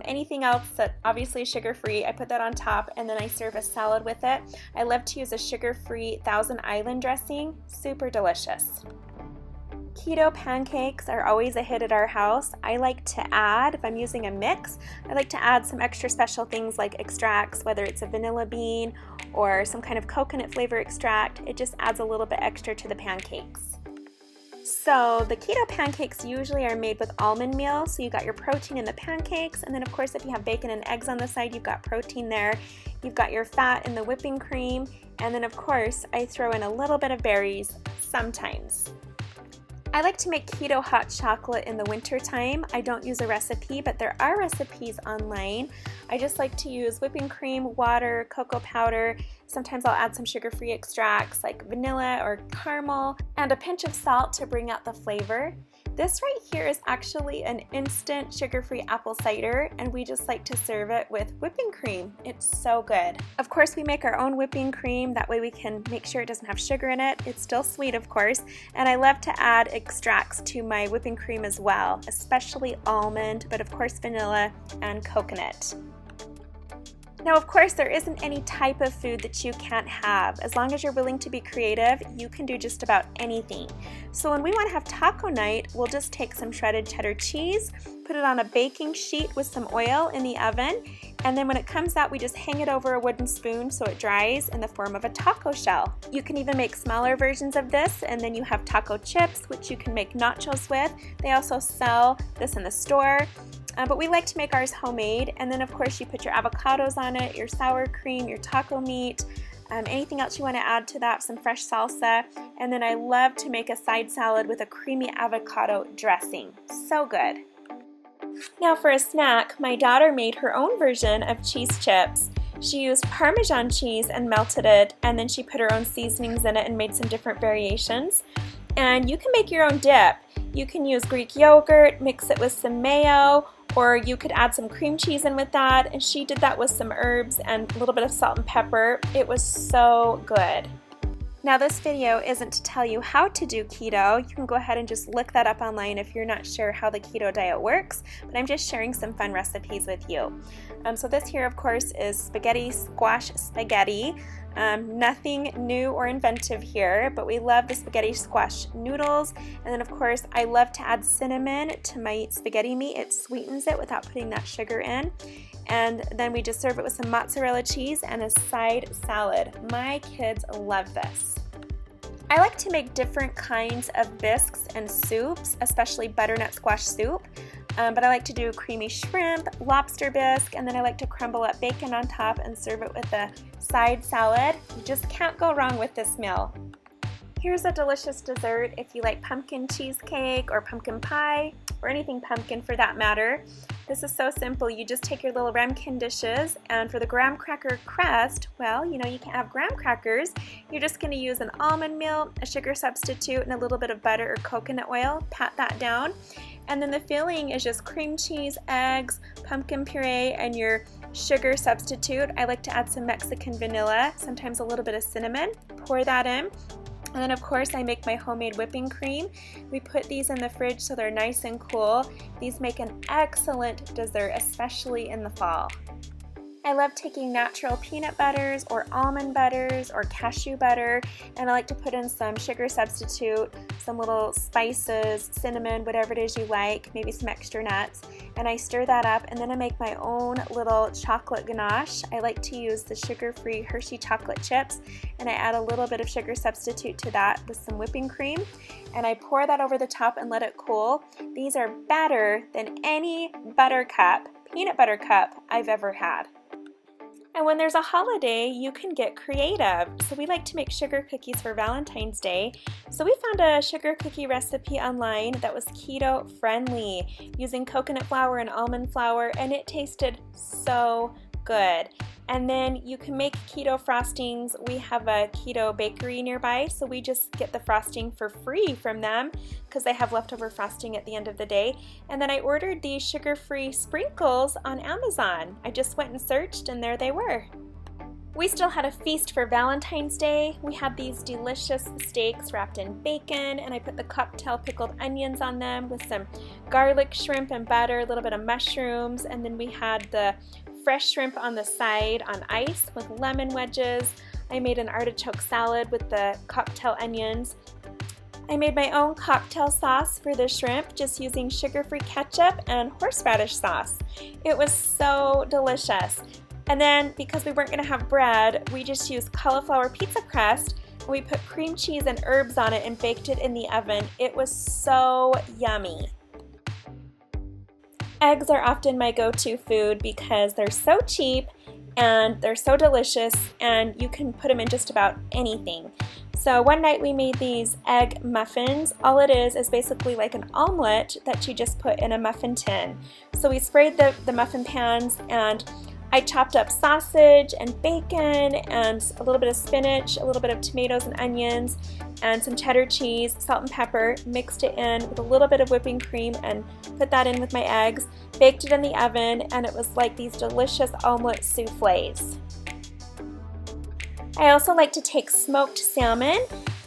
anything else that obviously is sugar-free. I put that on top, and then I serve a salad with it. I love to use a sugar-free Thousand Island dressing. Super delicious. Keto pancakes are always a hit at our house. I like to add, if I'm using a mix, I like to add some extra special things like extracts, whether it's a vanilla bean or some kind of coconut flavor extract. It just adds a little bit extra to the pancakes. So the keto pancakes usually are made with almond meal, so you got your protein in the pancakes, and then of course if you have bacon and eggs on the side, you've got protein there. You've got your fat in the whipping cream, and then of course I throw in a little bit of berries sometimes. I like to make keto hot chocolate in the winter time. I don't use a recipe, but there are recipes online. I just like to use whipping cream, water, cocoa powder. Sometimes I'll add some sugar-free extracts like vanilla or caramel, and a pinch of salt to bring out the flavor. This right here is actually an instant sugar-free apple cider, and we just like to serve it with whipping cream. It's so good. Of course, we make our own whipping cream. That way we can make sure it doesn't have sugar in it. It's still sweet, of course, and I love to add extracts to my whipping cream as well, especially almond, but of course vanilla and coconut. Now, of course, there isn't any type of food that you can't have. As long as you're willing to be creative, you can do just about anything. So when we want to have taco night, we'll just take some shredded cheddar cheese, put it on a baking sheet with some oil in the oven, and then when it comes out, we just hang it over a wooden spoon so it dries in the form of a taco shell. You can even make smaller versions of this, and then you have taco chips, which you can make nachos with. They also sell this in the store. But we like to make ours homemade, and then of course you put your avocados on it, your sour cream, your taco meat, anything else you want to add to that, some fresh salsa, and then I love to make a side salad with a creamy avocado dressing. So good. Now for a snack, my daughter made her own version of cheese chips. She used Parmesan cheese and melted it, and then she put her own seasonings in it and made some different variations. And you can make your own dip. You can use Greek yogurt, mix it with some mayo, or you could add some cream cheese in with that, and she did that with some herbs and a little bit of salt and pepper. It was so good. Now this video isn't to tell you how to do keto. You can go ahead and just look that up online if you're not sure how the keto diet works, but I'm just sharing some fun recipes with you. So this here, of course, is spaghetti squash spaghetti. Nothing new or inventive here, but we love the spaghetti squash noodles. And then of course, I love to add cinnamon to my spaghetti meat. It sweetens it without putting that sugar in. And then we just serve it with some mozzarella cheese and a side salad. My kids love this. I like to make different kinds of bisques and soups, especially butternut squash soup. But I like to do creamy shrimp, lobster bisque, and then I like to crumble up bacon on top and serve it with a side salad. You just can't go wrong with this meal. Here's a delicious dessert if you like pumpkin cheesecake or pumpkin pie, or anything pumpkin for that matter. This is so simple. You just take your little ramekin dishes, and for the graham cracker crust, well, you know you can't have graham crackers. You're just going to use an almond meal, a sugar substitute, and a little bit of butter or coconut oil. Pat that down. And then the filling is just cream cheese, eggs, pumpkin puree, and your sugar substitute. I like to add some Mexican vanilla, sometimes a little bit of cinnamon. Pour that in. And then of course I make my homemade whipping cream. We put these in the fridge so they're nice and cool. These make an excellent dessert, especially in the fall. I love taking natural peanut butters or almond butters or cashew butter, and I like to put in some sugar substitute, some little spices, cinnamon, whatever it is you like, maybe some extra nuts, and I stir that up, and then I make my own little chocolate ganache. I like to use the sugar-free Hershey chocolate chips, and I add a little bit of sugar substitute to that with some whipping cream, and I pour that over the top and let it cool. These are better than any peanut butter cup I've ever had. And when there's a holiday, you can get creative. So we like to make sugar cookies for Valentine's Day. So we found a sugar cookie recipe online that was keto friendly, using coconut flour and almond flour, and it tasted so good. And then you can make keto frostings. We have a keto bakery nearby, so we just get the frosting for free from them because they have leftover frosting at the end of the day. And then I ordered these sugar-free sprinkles on Amazon. I just went and searched, and there they were. We still had a feast for Valentine's Day. We had these delicious steaks wrapped in bacon, and I put the cocktail pickled onions on them with some garlic, shrimp, and butter, a little bit of mushrooms, and then we had the fresh shrimp on the side on ice with lemon wedges. I made an artichoke salad with the cocktail onions. I made my own cocktail sauce for the shrimp, just using sugar-free ketchup and horseradish sauce. It was so delicious. And then, because we weren't going to have bread, we just used cauliflower pizza crust, and we put cream cheese and herbs on it and baked it in the oven. It was so yummy. Eggs are often my go-to food because they're so cheap and they're so delicious, and you can put them in just about anything. So one night we made these egg muffins. All it is basically like an omelet that you just put in a muffin tin. So we sprayed the muffin pans, and I chopped up sausage and bacon and a little bit of spinach, a little bit of tomatoes and onions, and some cheddar cheese, salt and pepper, mixed it in with a little bit of whipping cream and put that in with my eggs, baked it in the oven, and it was like these delicious omelet soufflés. I also like to take smoked salmon,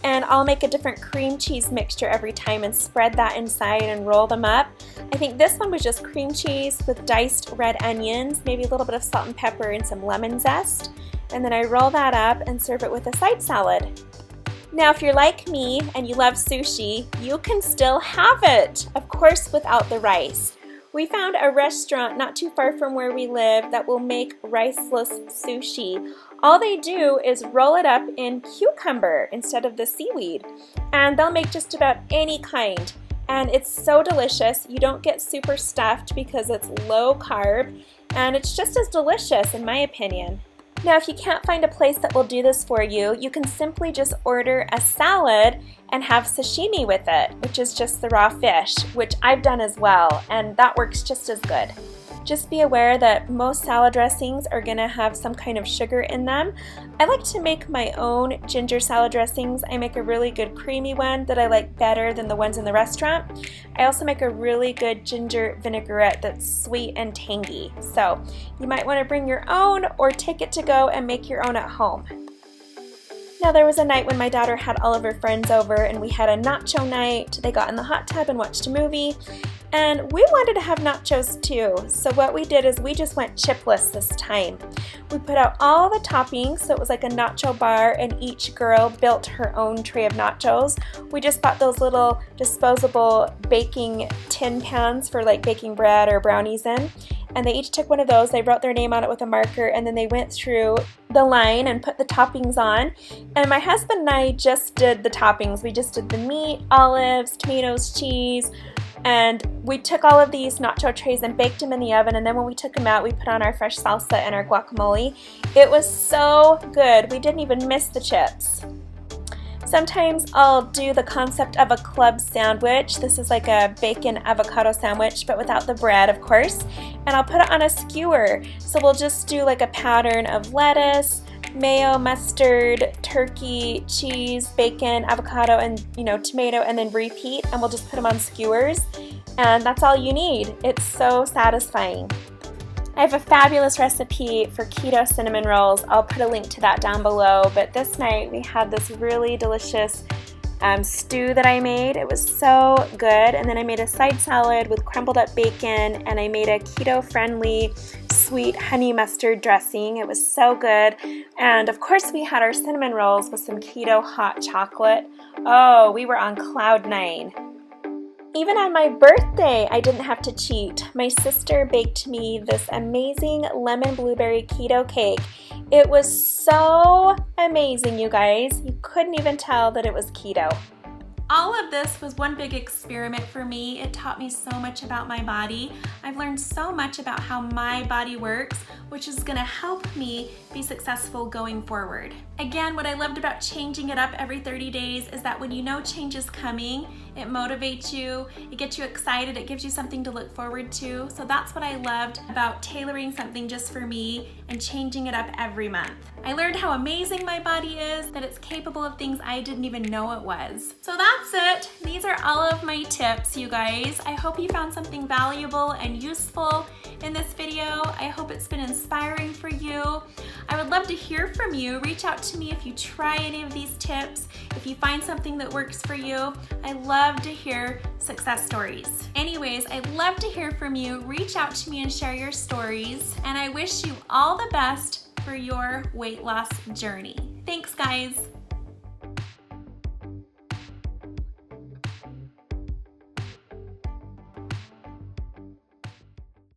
and I'll make a different cream cheese mixture every time and spread that inside and roll them up. I think this one was just cream cheese with diced red onions, maybe a little bit of salt and pepper and some lemon zest. And then I roll that up and serve it with a side salad. Now, if you're like me and you love sushi, you can still have it, of course, without the rice. We found a restaurant not too far from where we live that will make riceless sushi. All they do is roll it up in cucumber instead of the seaweed, and they'll make just about any kind. And it's so delicious. You don't get super stuffed because it's low carb, and it's just as delicious in my opinion. Now, if you can't find a place that will do this for you, you can simply just order a salad and have sashimi with it, which is just the raw fish, which I've done as well, and that works just as good. Just be aware that most salad dressings are gonna have some kind of sugar in them. I like to make my own ginger salad dressings. I make a really good creamy one that I like better than the ones in the restaurant. I also make a really good ginger vinaigrette that's sweet and tangy. So you might want to bring your own or take it to go and make your own at home. Now there was a night when my daughter had all of her friends over and we had a nacho night. They got in the hot tub and watched a movie, and we wanted to have nachos too. So what we did is we just went chipless this time. We put out all the toppings, so it was like a nacho bar, and each girl built her own tray of nachos. We just bought those little disposable baking tin pans for like baking bread or brownies in. And they each took one of those, they wrote their name on it with a marker, and then they went through the line and put the toppings on. And my husband and I just did the toppings. We just did the meat, olives, tomatoes, cheese, and we took all of these nacho trays and baked them in the oven, and then when we took them out, we put on our fresh salsa and our guacamole. It was so good. We didn't even miss the chips. Sometimes I'll do the concept of a club sandwich. This is like a bacon avocado sandwich, but without the bread, of course. And I'll put it on a skewer. So we'll just do like a pattern of lettuce, mayo, mustard, turkey, cheese, bacon, avocado, and tomato, and then repeat. And we'll just put them on skewers. And that's all you need. It's so satisfying. I have a fabulous recipe for keto cinnamon rolls. I'll put a link to that down below. But this night we had this really delicious stew that I made. It was so good. And then I made a side salad with crumbled up bacon, and I made a keto-friendly sweet honey mustard dressing. It was so good. And of course we had our cinnamon rolls with some keto hot chocolate. Oh, we were on cloud nine. Even on my birthday, I didn't have to cheat. My sister baked me this amazing lemon blueberry keto cake. It was so amazing, you guys. You couldn't even tell that it was keto. All of this was one big experiment for me. It taught me so much about my body. I've learned so much about how my body works, which is gonna help me be successful going forward. Again, what I loved about changing it up every 30 days is that when you know change is coming, it motivates you, it gets you excited, it gives you something to look forward to. So that's what I loved about tailoring something just for me and changing it up every month. I learned how amazing my body is, that it's capable of things I didn't even know it was. So that's it. These are all of my tips, you guys. I hope you found something valuable and useful in this video. I hope it's been inspiring for you. I would love to hear from you. Reach out to me if you try any of these tips, if you find something that works for you. I love to hear success stories. Anyways, I'd love to hear from you. Reach out to me and share your stories. And I wish you all the best for your weight loss journey. Thanks, guys.